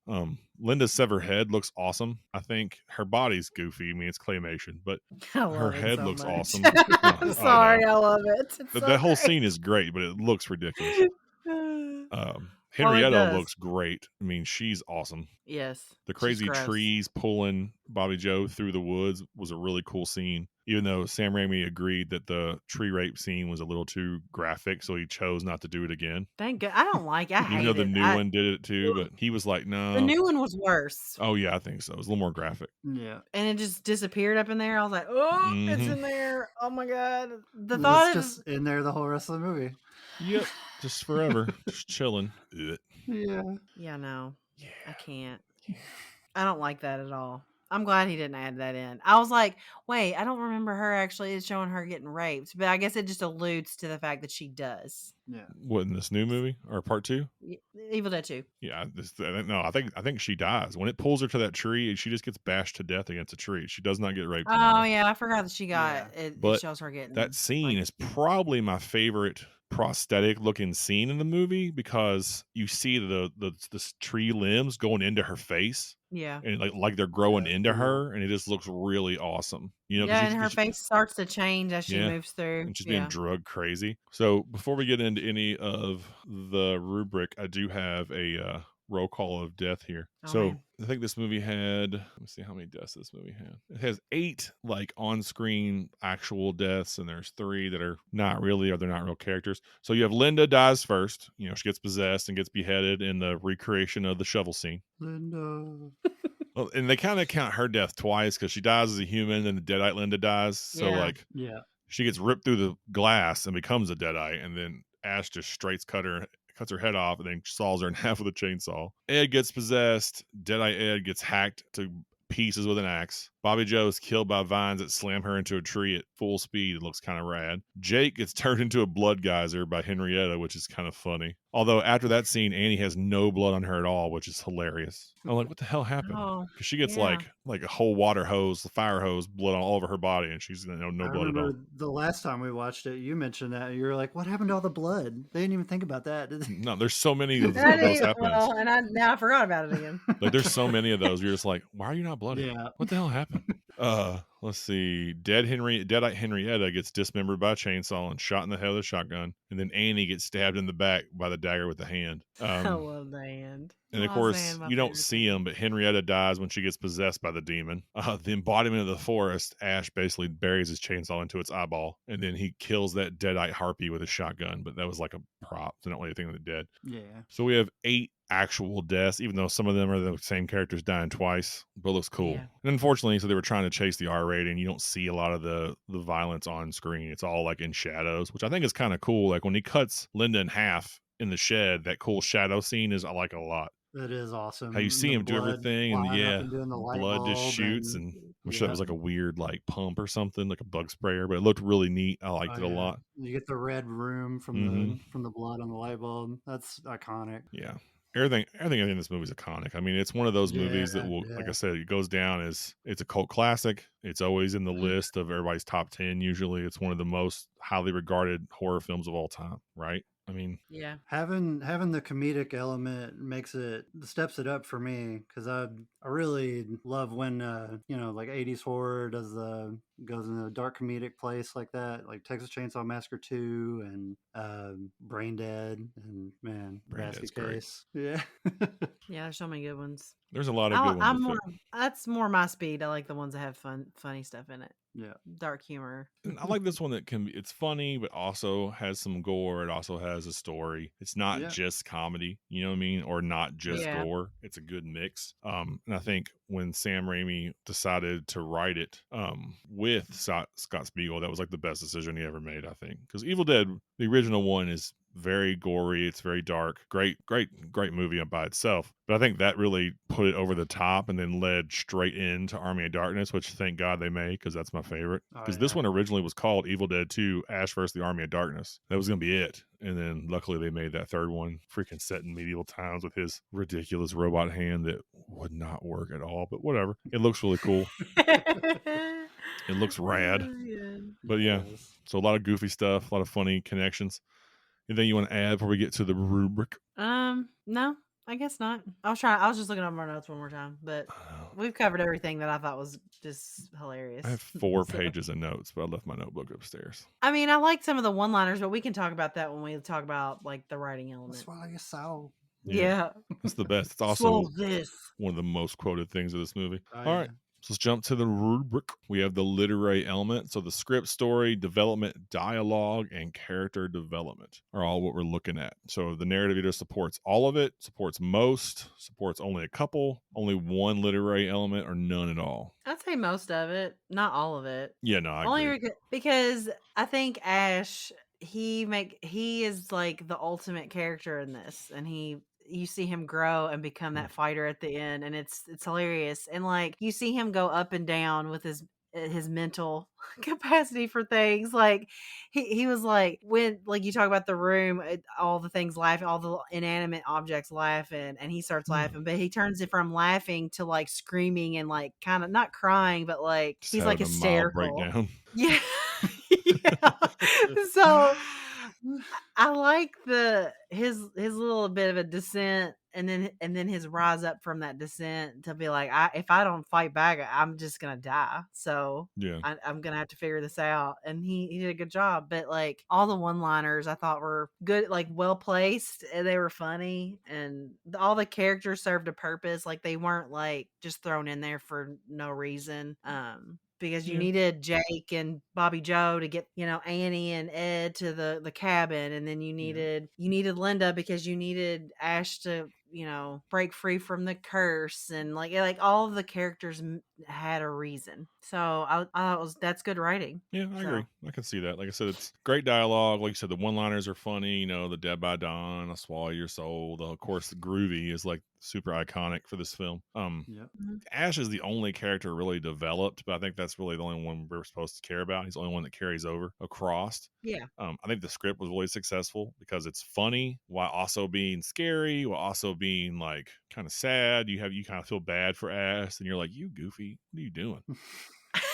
Linda's severed head looks awesome. I think her body's goofy. I mean, it's claymation, but I her love it head so looks much. awesome. Sorry, I I love it. It's so that whole great. scene is great, but it looks ridiculous. Oh, it Henrietta does. looks great. I mean, she's awesome. Yes. The She's crazy gross. trees pulling Bobby Joe through the woods was a really cool scene. Even though Sam Raimi agreed that the tree rape scene was a little too graphic, so he chose not to do it again. Thank God. I don't like. I Even though hate the it. new one did it too, but he was like, The no. new one was worse. Oh yeah, I think so. It was a little more graphic. Yeah. And it just disappeared up in there. I was like, oh, it's Mhm. in there. Oh my God. The It's thought of just in there the whole rest of the movie. Yep, just forever, just chilling. Ugh. Yeah. yeah, no, Yeah. I can't. I don't like that at all. I'm glad he didn't add that in. I was like, wait, I don't remember her actually showing her getting raped, but I guess it just alludes to the fact that she does. Yeah. What, in this new movie or part 2? Evil Dead 2. Yeah, no, I think she dies when it pulls her to that tree. She just gets bashed to death against a tree. She does not get raped. in that Oh one. yeah, I forgot that she got Yeah. it. It But shows her getting that scene like, is probably my favorite prosthetic looking scene in the movie because you see the tree limbs going into her face yeah. and like they're growing Yeah, into cool. her, and it just looks really awesome. You know, Yeah, and her because face starts to change as she yeah, moves through. and she's being Yeah. drug crazy. So before we get into any of the rubric, I do have a roll call of death here. Oh, So man. I think this movie had, let me see how many deaths this movie had. It has 8 like on-screen actual deaths, and there's 3 that are not really, or they're not real characters. So you have Linda dies first. You know, she gets possessed and gets beheaded in the recreation of the shovel scene. Linda. Well, and they kind of count her death twice because she dies as a human and the Deadite Linda dies. So Yeah. like Yeah. she gets ripped through the glass and becomes a Deadite, and then Ash just cuts her head off, and then saws her in half with a chainsaw. Ed gets possessed. Deadite Ed gets hacked to pieces with an axe. Bobby Joe is killed by vines that slam her into a tree at full speed. It looks kind of rad. Jake gets turned into a blood geyser by Henrietta, which is kind of funny. Although after that scene, Annie has no blood on her at all, which is hilarious. I'm like, what the hell happened? Oh, Because she gets yeah. like a whole water hose, fire hose, blood all over her body, and she's no I blood at all. remember the last time we watched it, you mentioned that. You were like, what happened to all the blood? They didn't even think about that, did they? No, there's so many of I those didn't, happenings. well, and now I forgot about it again. Like there's so many of those. You're just like, why are you not bloody? Yeah. What the hell happened? Let's see. Deadite Henrietta gets dismembered by a chainsaw and shot in the head with a shotgun, and then Annie gets stabbed in the back by the dagger with the hand. I love the hand. And of course, you don't see him, but Henrietta dies when she gets possessed by the demon. The embodiment of the forest, Ash basically buries his chainsaw into its eyeball, and then he kills that Deadite harpy with a shotgun. But that was like a prop, so not really anything that dead. Yeah. So we have 8 actual deaths, even though some of them are the same characters dying twice, but it looks cool. Yeah. And unfortunately, so they were trying to chase the R rating. You don't see a lot of the violence on screen. It's all like in shadows, which I think is kind of cool. Like when he cuts Linda in half in the shed, that cool shadow scene is I like a lot. That is awesome. How you see him do everything, and yeah, doing the light blood just bulb shoots, and I'm sure yeah. that was like a weird like pump or something, like a bug sprayer, but it looked really neat. I liked it a lot. You get the red room from the blood on the light bulb. That's iconic. Yeah. Everything in this movie is iconic. I mean, it's one of those movies that will, like I said, it goes down as it's a cult classic. It's always in the list of everybody's top 10. Usually, it's one of the most highly regarded horror films of all time. Right? I mean, yeah, having the comedic element steps it up for me because I really love when like 80s horror goes in a dark comedic place like that, like Texas Chainsaw Massacre 2 and Brain Dead, and man, Basket Case. Yeah. yeah. There's so many good ones. There's a lot of good ones. That's more my speed. I like the ones that have funny stuff in it. Yeah. dark humor. And I like this one that can be, it's funny, but also has some gore. It also has a story. It's not Yeah. just comedy, you know what I mean? Or not just Yeah. gore. It's a good mix. And I think when Sam Raimi decided to write it with Scott Spiegel, that was like the best decision he ever made, I think. Because Evil Dead, the original one, is very gory. It's very dark. Great movie by itself. But I think that really put it over the top and then led straight into Army of Darkness, which thank God they made, because that's my favorite. Oh, Because this yeah. one originally was called Evil Dead 2 Ash vs. the Army of Darkness. That was going to be it. And then luckily they made that third one, freaking set in medieval times with his ridiculous robot hand that would not work at all. But whatever. It looks really cool. It looks rad. Oh, yeah. But yeah, Yes. so a lot of goofy stuff, a lot of funny connections. Anything you want to add before we get to the rubric? No, I guess not. I was just looking over my notes one more time, but we've covered everything that I thought was just hilarious. I have 4 So- pages of notes, but I left my notebook upstairs. I mean, I liked some of the one-liners, but we can talk about that when we talk about like the writing element. That's why I guess I'll. Yeah. That's the best. It's also Swallow this. one of the most quoted things of this movie. Oh, All right. So let's jump to the rubric. We have the literary element. So the script, story, development, dialogue, and character development are all what we're looking at. So the narrative either supports all of it, supports most, supports only a couple, only one literary element, or none at all. I'd say most of it, not all of it. Yeah, no, I Only agree. because I think Ash he is like the ultimate character in this, and you see him grow and become that fighter at the end, and it's hilarious. And like you see him go up and down with his mental capacity for things. Like he was like, when like you talk about the room, all the things laughing, all the inanimate objects laughing, and he starts laughing, but he turns it from laughing to like screaming and like kind of not crying, but like Just he's like having a mild hysterical. breakdown. Yeah. Yeah. So I like his little bit of a descent, and then his rise up from that descent to be like, if I don't fight back, I'm just gonna die. So Yeah. I'm gonna have to figure this out. And he did a good job. But like all the one liners I thought were good, like well placed, and they were funny, and all the characters served a purpose. Like they weren't like just thrown in there for no reason. Because you Yeah. needed Jake and Bobby Joe to get, Annie and Ed to the cabin, and then you needed Linda because you needed Ash to, break free from the curse, and like all of the characters had a reason. So I thought that's good writing. Yeah, I So. agree. I can see that. Like I said, it's great dialogue. Like you said, the one-liners are funny. The Dead by Dawn, I Swallow Your Soul. Of course, the Groovy is like super iconic for this film. Yep. Ash is the only character really developed, but I think that's really the only one we're supposed to care about. He's the only one that carries over across. Yeah. I think the script was really successful because it's funny while also being scary, while also being like kind of sad. You kind of feel bad for Ash, and you're like, "You goofy, what are you doing?"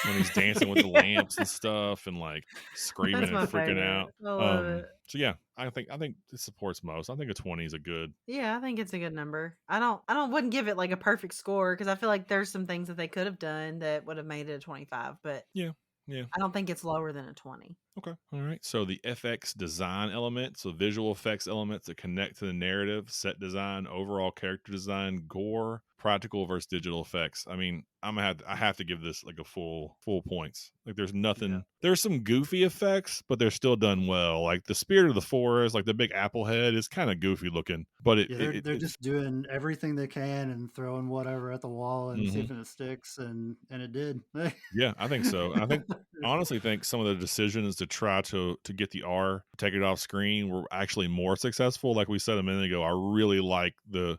When he's dancing with the lamps and stuff, and like screaming That's and my freaking favorite. out. I love it. So yeah, I think it supports most. I think a 20 is a good. Yeah, I think it's a good number. I wouldn't give it like a perfect score because I feel like there's some things that they could have done that would have made it a 25, but Yeah. I don't think it's lower than a 20. Okay. All right. So the FX design elements, so visual effects elements that connect to the narrative, set design, overall character design, gore, practical versus digital effects. I mean, I have to give this like a full points. Like there's nothing. Yeah. There's some goofy effects, but they're still done well. Like the Spirit of the Forest, like the big apple head is kind of goofy looking, but they're just doing everything they can and throwing whatever at the wall and see if it sticks, and it did. Yeah, I think so. I honestly think some of the decisions to try to get the R, take it off screen, were actually more successful. Like we said a minute ago, I really like the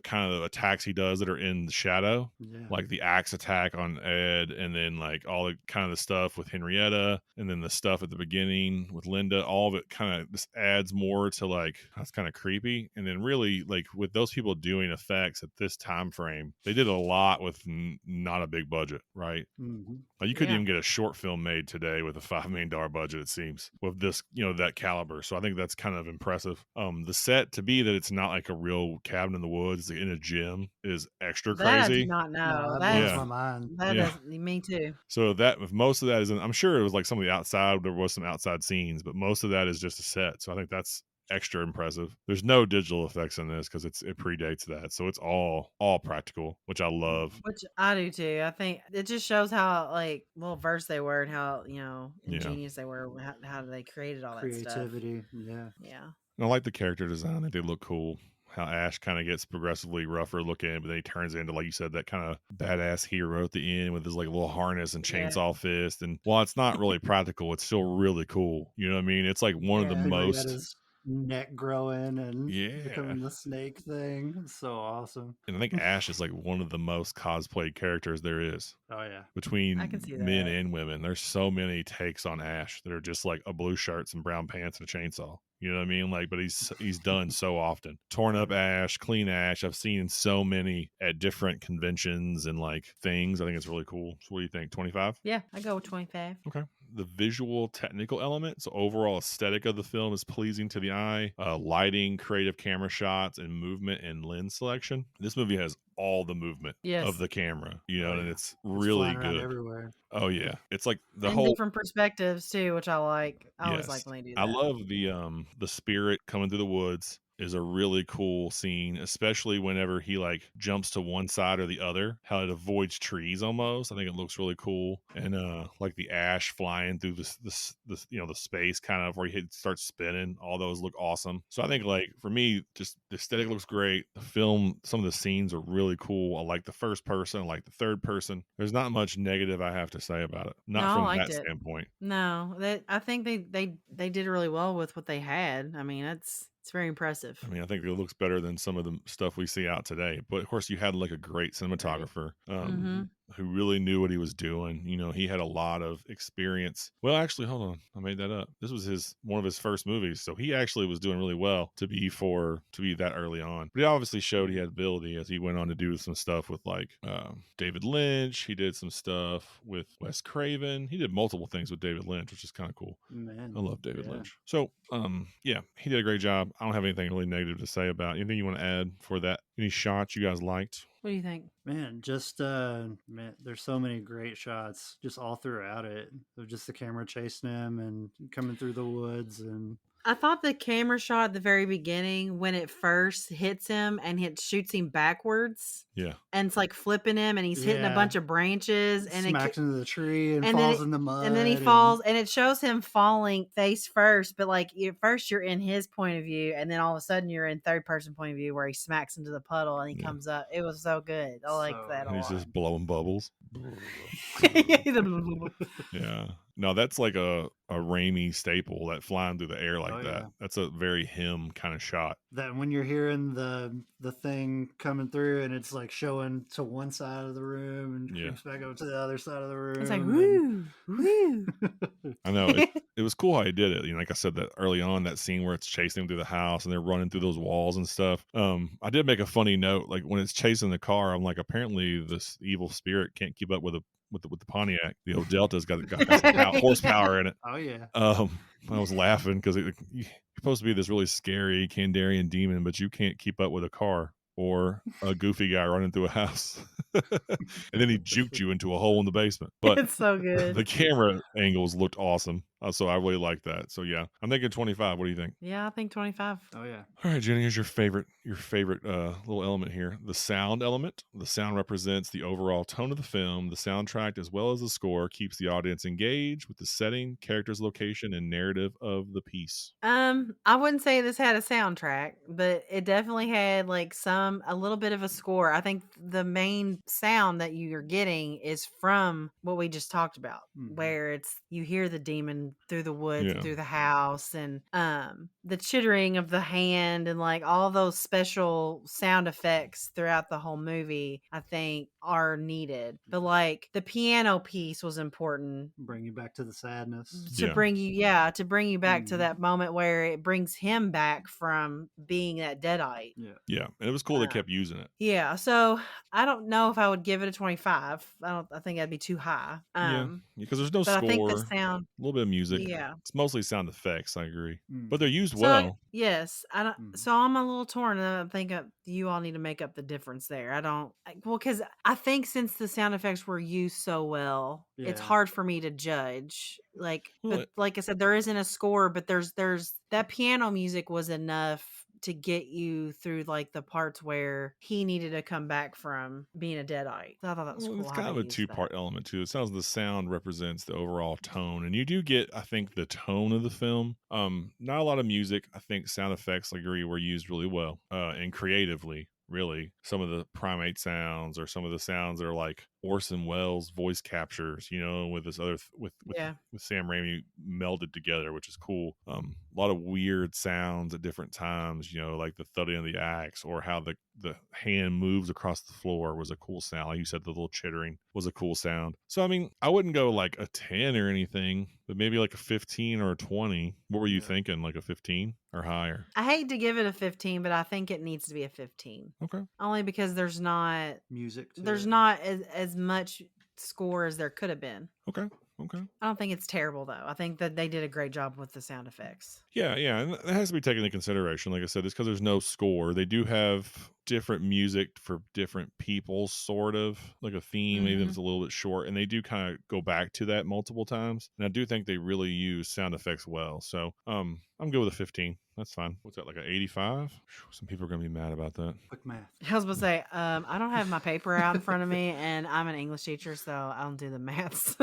kind of attacks he does that are in the shadow, like the axe attack on Ed, and then like all the kind of the stuff with Henrietta, and then the stuff at the beginning with Linda. All of it kind of just adds more to like that's kind of creepy. And then really like with those people doing effects at this time frame, they did a lot with not a big budget, right? Like you couldn't even get a short film made today with a $5 million budget, it seems, with this, that caliber. So I think that's kind of impressive. The set to be that it's not like a real cabin in the woods in a gym is extra That I crazy. did not know. No, that blows my mind. That does me too. So that if most of that is I'm sure it was like some of the outside, there was some outside scenes, but most of that is just a set. So I think that's extra impressive. There's no digital effects in this because it predates that, so it's all practical, which I love. Which I do too. I think it just shows how like well versed they were and how Yeah. ingenious they were. How they created all that stuff. Creativity. Yeah. Yeah. And I like the character design. I think they look cool. How Ash kind of gets progressively rougher looking, but then he turns into, like you said, that kind of badass hero at the end with his like little harness and Yeah. chainsaw fist. And while it's not really practical, it's still really cool. You know what I mean? It's like one of the Yeah. Where he got most. his neck growing and Yeah. becoming the snake thing. It's so awesome. And I think Ash is like one of the most cosplayed characters there is. Oh yeah. Between I can see men that. and women, there's so many takes on Ash that are just like a blue shirt, some brown pants, and a chainsaw. You know what I mean? Like, but he's done so often. Torn up Ash, clean Ash. I've seen so many at different conventions and like things. I think it's really cool. So what do you think? 25? Yeah, I go with 25. Okay. The visual technical element, so overall aesthetic of the film is pleasing to the eye. Lighting, creative camera shots, and movement and lens selection. This movie has all the movement Yes. of the camera, you know, Oh, and yeah. it's It's really flying around good. everywhere. Oh yeah, it's like the And whole. different perspectives too, which I like. I always Yes, like when they do I that. love the spirit coming through the woods is a really cool scene, especially whenever he like jumps to one side or the other, how it avoids trees almost. I think it looks really cool. And like the ash flying through this you know, the space kind of where he starts spinning, all those look awesome. So I think like for me, just the aesthetic looks great. The film, some of the scenes are really cool. I like the first person, I like the third person. There's not much negative I have to say about it. Not No, I from liked that it. standpoint. No, I think they did really well with what they had. I mean, it's very impressive. I mean, I think it looks better than some of the stuff we see out today. But of course, you had like a great cinematographer Mm-hmm. who really knew what he was doing. You know, he had a lot of experience. Well, actually, hold on, I made that up. This was one of his first movies, so he actually was doing really well to be that early on. But he obviously showed he had ability as he went on to do some stuff with like David Lynch. He did some stuff with Wes Craven. He did multiple things with David Lynch, which is kind of cool. Man. I love David Yeah. Lynch. So, yeah, he did a great job. I don't have anything really negative to say about. Anything you want to add for that? Any shots you guys liked? What do you think? Man, just man, there's so many great shots just all throughout it. Of just the camera chasing him and coming through the woods and I thought the camera shot at the very beginning when it first hits him and it shoots him backwards. Yeah. And it's like flipping him and he's hitting a Yeah. bunch of branches and smacks into the tree and then falls in the mud. and then he falls and it shows him falling face first, but like at first you're in his point of view and then all of a sudden you're in third person point of view where he smacks into the puddle and he Yeah. comes up. It was so good. I like So that a And he's lot. just blowing bubbles. Yeah. No, that's like a Raimi staple, that flying through the air like Oh, that. yeah. That's a very him kind of shot. That when you're hearing the thing coming through and it's like showing to one side of the room and Yeah. creeps back over to the other side of the room. It's like and- woo, woo. I know it was cool how he did it. You know, like I said, that early on, that scene where it's chasing him through the house and they're running through those walls and stuff. I did make a funny note, like when it's chasing the car, I'm like, apparently this evil spirit can't keep up with the Pontiac. The old Delta's got some horsepower in it. Oh yeah. I was laughing because you're supposed to be this really scary Kandarian demon, but you can't keep up with a car or a goofy guy running through a house. And then he juked you into a hole in the basement. But It's so good. the camera angles looked awesome. So I really like that. So yeah, I'm thinking 25. What do you think? Yeah, I think 25. Oh yeah. All right, Jenny, here's your favorite little element here. The sound element. The sound represents the overall tone of the film. The soundtrack, as well as the score, keeps the audience engaged with the setting, characters, location, and narrative of the piece. I wouldn't say this had a soundtrack, but it definitely had like a little bit of a score. I think the main sound that you're getting is from what we just talked about, where you hear the demon through the woods and through the house and the chittering of the hand and like all those special sound effects throughout the whole movie, I think are needed. But like the piano piece was important. Bring you back to the sadness. To bring you back to that moment where it brings him back from being that deadite. Yeah, and it was cool they kept using it. Yeah, so I don't know if I would give it a 25. I think that'd be too high. Because there's no but score. I think the sound, a little bit of music. Yeah. It's mostly sound effects. I agree, Mm. but they're used So well. yes, I don't. Mm. So I'm a little torn, and I think you all need to make up the difference there. I don't. Well, because I think since the sound effects were used so well, it's Yeah. hard for me to judge. Like, Well, but like I said, there isn't a score, but there's that piano music was enough to get you through like the parts where he needed to come back from being a deadite. So I thought that was Well, cool it's how kind they of a used two-part that. element too. It sounds the sound represents the overall tone, and you do get, I think, the tone of the film. Not a lot of music. I think sound effects, I agree, were used really well and creatively. Really, some of the primate sounds or some of the sounds that are like Orson Welles voice captures, with this other Yeah. with Sam Raimi melded together, which is cool. A lot of weird sounds at different times, like the thudding of the axe or how the hand moves across the floor was a cool sound. Like you said, the little chittering was a cool sound. So I mean, I wouldn't go like a 10 or anything, but maybe like a 15 or a 20. What were you Yeah. thinking? Like a 15 or higher? I hate to give it a 15, but I think it needs to be a 15. Okay. Only because there's not Music to there's it. not as much score as there could have been. Okay. I don't think it's terrible though. I think that they did a great job with the sound effects. Yeah, and that has to be taken into consideration. Like I said, it's because there's no score. They do have different music for different people, sort of like a theme, even if it's a little bit short, and they do kind of go back to that multiple times. And I do think they really use sound effects well. So, I'm good with a 15. That's fine. What's that, like an 85? Some people are gonna be mad about that. Quick math. I was going to say, I don't have my paper out in front of me, and I'm an English teacher, so I don't do the maths.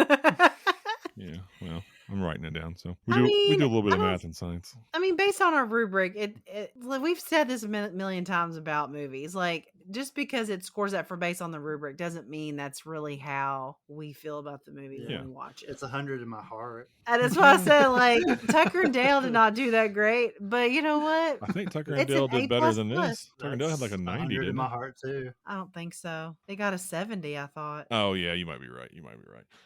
Yeah, well, I'm writing it down. So I we mean, do a little bit I of don't math and science. I mean, based on our rubric, like, we've said this a million times about movies. Like, just because it scores that for based on the rubric doesn't mean that's really how we feel about the movie Yeah. when we watch it. It's 100 in my heart. And that's why I said, like, Tucker and Dale did not do that great. But you know what? I think Tucker and It's an Dale did A better plus than plus. this. Tucker and Dale had like a That's 90, 100 in didn't my it? heart too. I don't think so. They got a 70, I thought. Oh yeah, you might be right.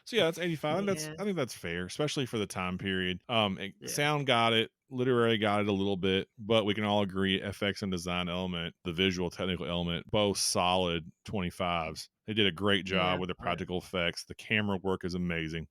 So yeah, that's 85. Yeah. I think that's fair, especially for the time period. Yeah. Sound got it, literary got it a little bit, but we can all agree FX and design element, the visual technical element, both solid 25s. They did a great job Yeah. with the Right. practical effects. The camera work is amazing.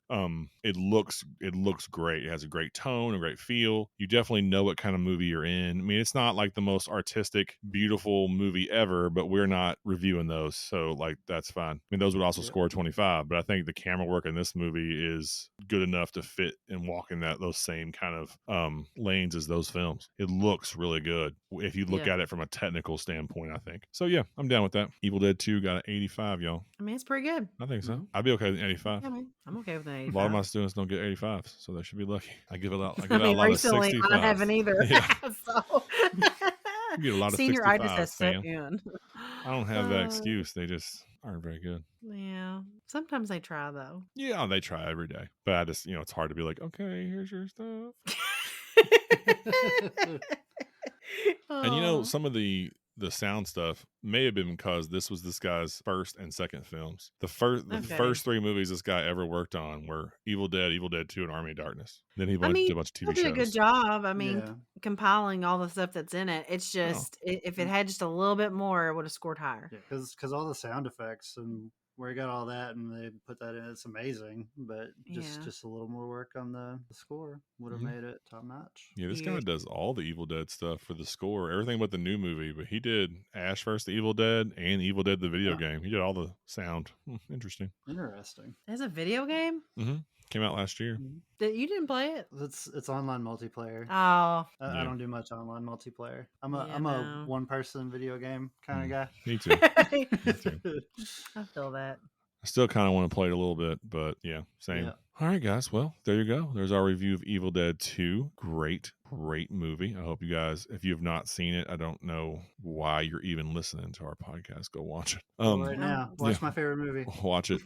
It looks great. It has a great tone, a great feel. You definitely know what kind of movie you're in. I mean, it's not like the most artistic, beautiful movie ever, but we're not reviewing those, so like that's fine. I mean, those would also Yep. score 25, but I think the camera work in this movie is good enough to fit and walk in those same kind of lanes as those films. It looks really good if you look Yeah. at it from a technical standpoint, I think. So yeah, I'm down with that. Evil Dead 2 got an 85, y'all. I mean, it's pretty good. I think so. Mhm. I'd be okay with an 85. Yeah, I mean, I'm okay with an A 85. lot of my students don't get 85s, so they should be lucky. I give it out. I I give out a mean, lot of recently 65s. I haven't either. Yeah, So you get a lot of senioritis 65s, has set fam. in. I don't have that excuse. They just aren't very good. Yeah. Sometimes they try though. Yeah, they try every day, but I just, it's hard to be like, okay, here's your stuff. And Oh. some of the sound stuff may have been because this was this guy's first and second films. The Okay. first three movies this guy ever worked on were Evil Dead, Evil Dead 2, and Army of Darkness. Then he I mean, did a bunch of still TV did a good shows. job. I mean, Yeah. compiling all the stuff that's in it. It's Oh, just if it had just a little bit more, it would have scored higher. Yeah, because all the sound effects and where he got all that and they put that in, it's amazing. But Yeah. just a little more work on the score would have Mhm. made it top notch. yeah, this Yeah. guy does all the Evil Dead stuff for the score, everything but the new movie. But he did Ash vs. the Evil Dead and Evil Dead the video Huh. game. He did all the sound. Interesting. Interesting. There's a video game Came out last year. that you didn't play it. It's online multiplayer. Oh, I Yeah. don't do much online multiplayer. I'm Yeah, a no. one person video game kind of Me too. I Me too. feel that. I still kind of want to play it a little bit, but yeah, same. Yeah. All right, guys. Well, there you go. There's our review of Evil Dead 2. Great movie. I hope you guys, if you have not seen it, I don't know why you're even listening to our podcast. Go watch it. Right now, watch yeah. my favorite movie. Watch it.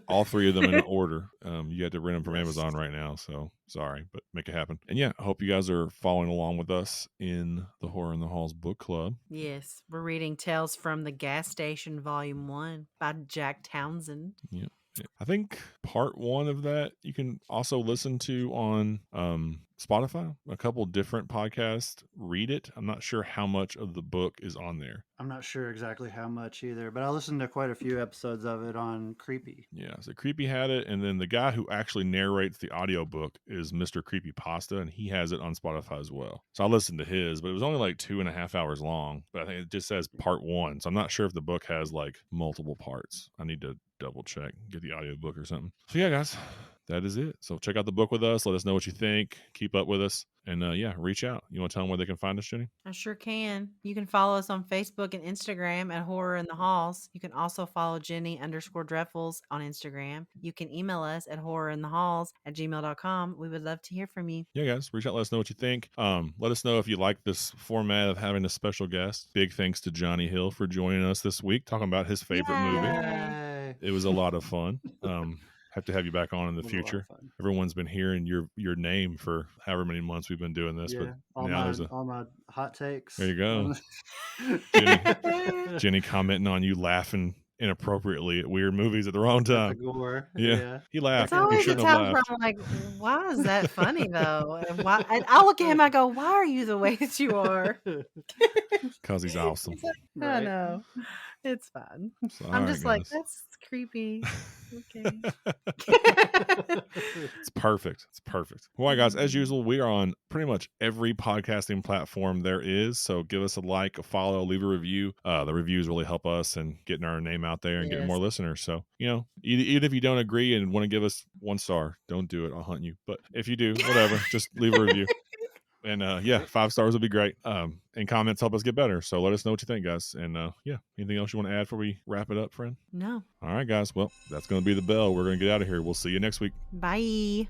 All three of them in order. You had to rent them from Yes. Amazon right now, so sorry, but make it happen. And yeah, I hope you guys are following along with us in the Horror in the Halls book club. Yes, we're reading Tales from the Gas Station, Volume 1 by Jack Townsend. Yeah. I think part 1 of that you can also listen to on Spotify. A couple different podcasts read it. I'm not sure how much of the book is on there. I'm not sure exactly how much either, but I listened to quite a few episodes of it on Creepy. Yeah, so Creepy had it, and then the guy who actually narrates the audiobook is Mr. Creepy Pasta, and he has it on Spotify as well. So I listened to his, but it was only like 2.5 hours long. But I think it just says part 1, so I'm not sure if the book has like multiple parts. I need to double check, get the audiobook or something. So yeah, guys, that is it. So check out the book with us. Let us know what you think. Keep up with us. And yeah, reach out. You want to tell them where they can find us, Jenny? I sure can. You can follow us on Facebook and Instagram at Horror in the Halls. You can also follow Jenny_Dreffels on Instagram. You can email us at horrorinthehalls@gmail.com. We would love to hear from you. Yeah, guys, reach out. Let us know what you think. Let us know if you like this format of having a special guest. Big thanks to Johnny Hill for joining us this week, talking about his favorite movie. Yay. It was a lot of fun. Have to have you back on in the It was a lot of future. fun. Everyone's been hearing your name for however many months we've been doing this, Yeah, but now there's all my hot takes. There you go. Jenny. Jenny commenting on you laughing inappropriately at weird movies at the wrong The time. gore. Yeah. He laughed. It's He always a shouldn't have time where laughed. I'm like, why is that funny though? And why? And I look at him, I go, why are you the way that you are? Because he's awesome. He's like, I Right. know. It's fine. So, I'm all just right, like, guys. that's creepy. Okay. It's perfect. It's perfect. All right, guys. As usual, we are on pretty much every podcasting platform there is. So give us a like, a follow, leave a review. The reviews really help us and getting our name out there and getting more Yes. listeners. So, even if you don't agree and want to give us 1 star, don't do it. I'll hunt you. But if you do, whatever, just leave a review. And yeah, 5 stars would be great. And comments help us get better. So let us know what you think, guys. And yeah, anything else you want to add before we wrap it up, friend? No. All right, guys. Well, that's going to be the bell. We're going to get out of here. We'll see you next week. Bye.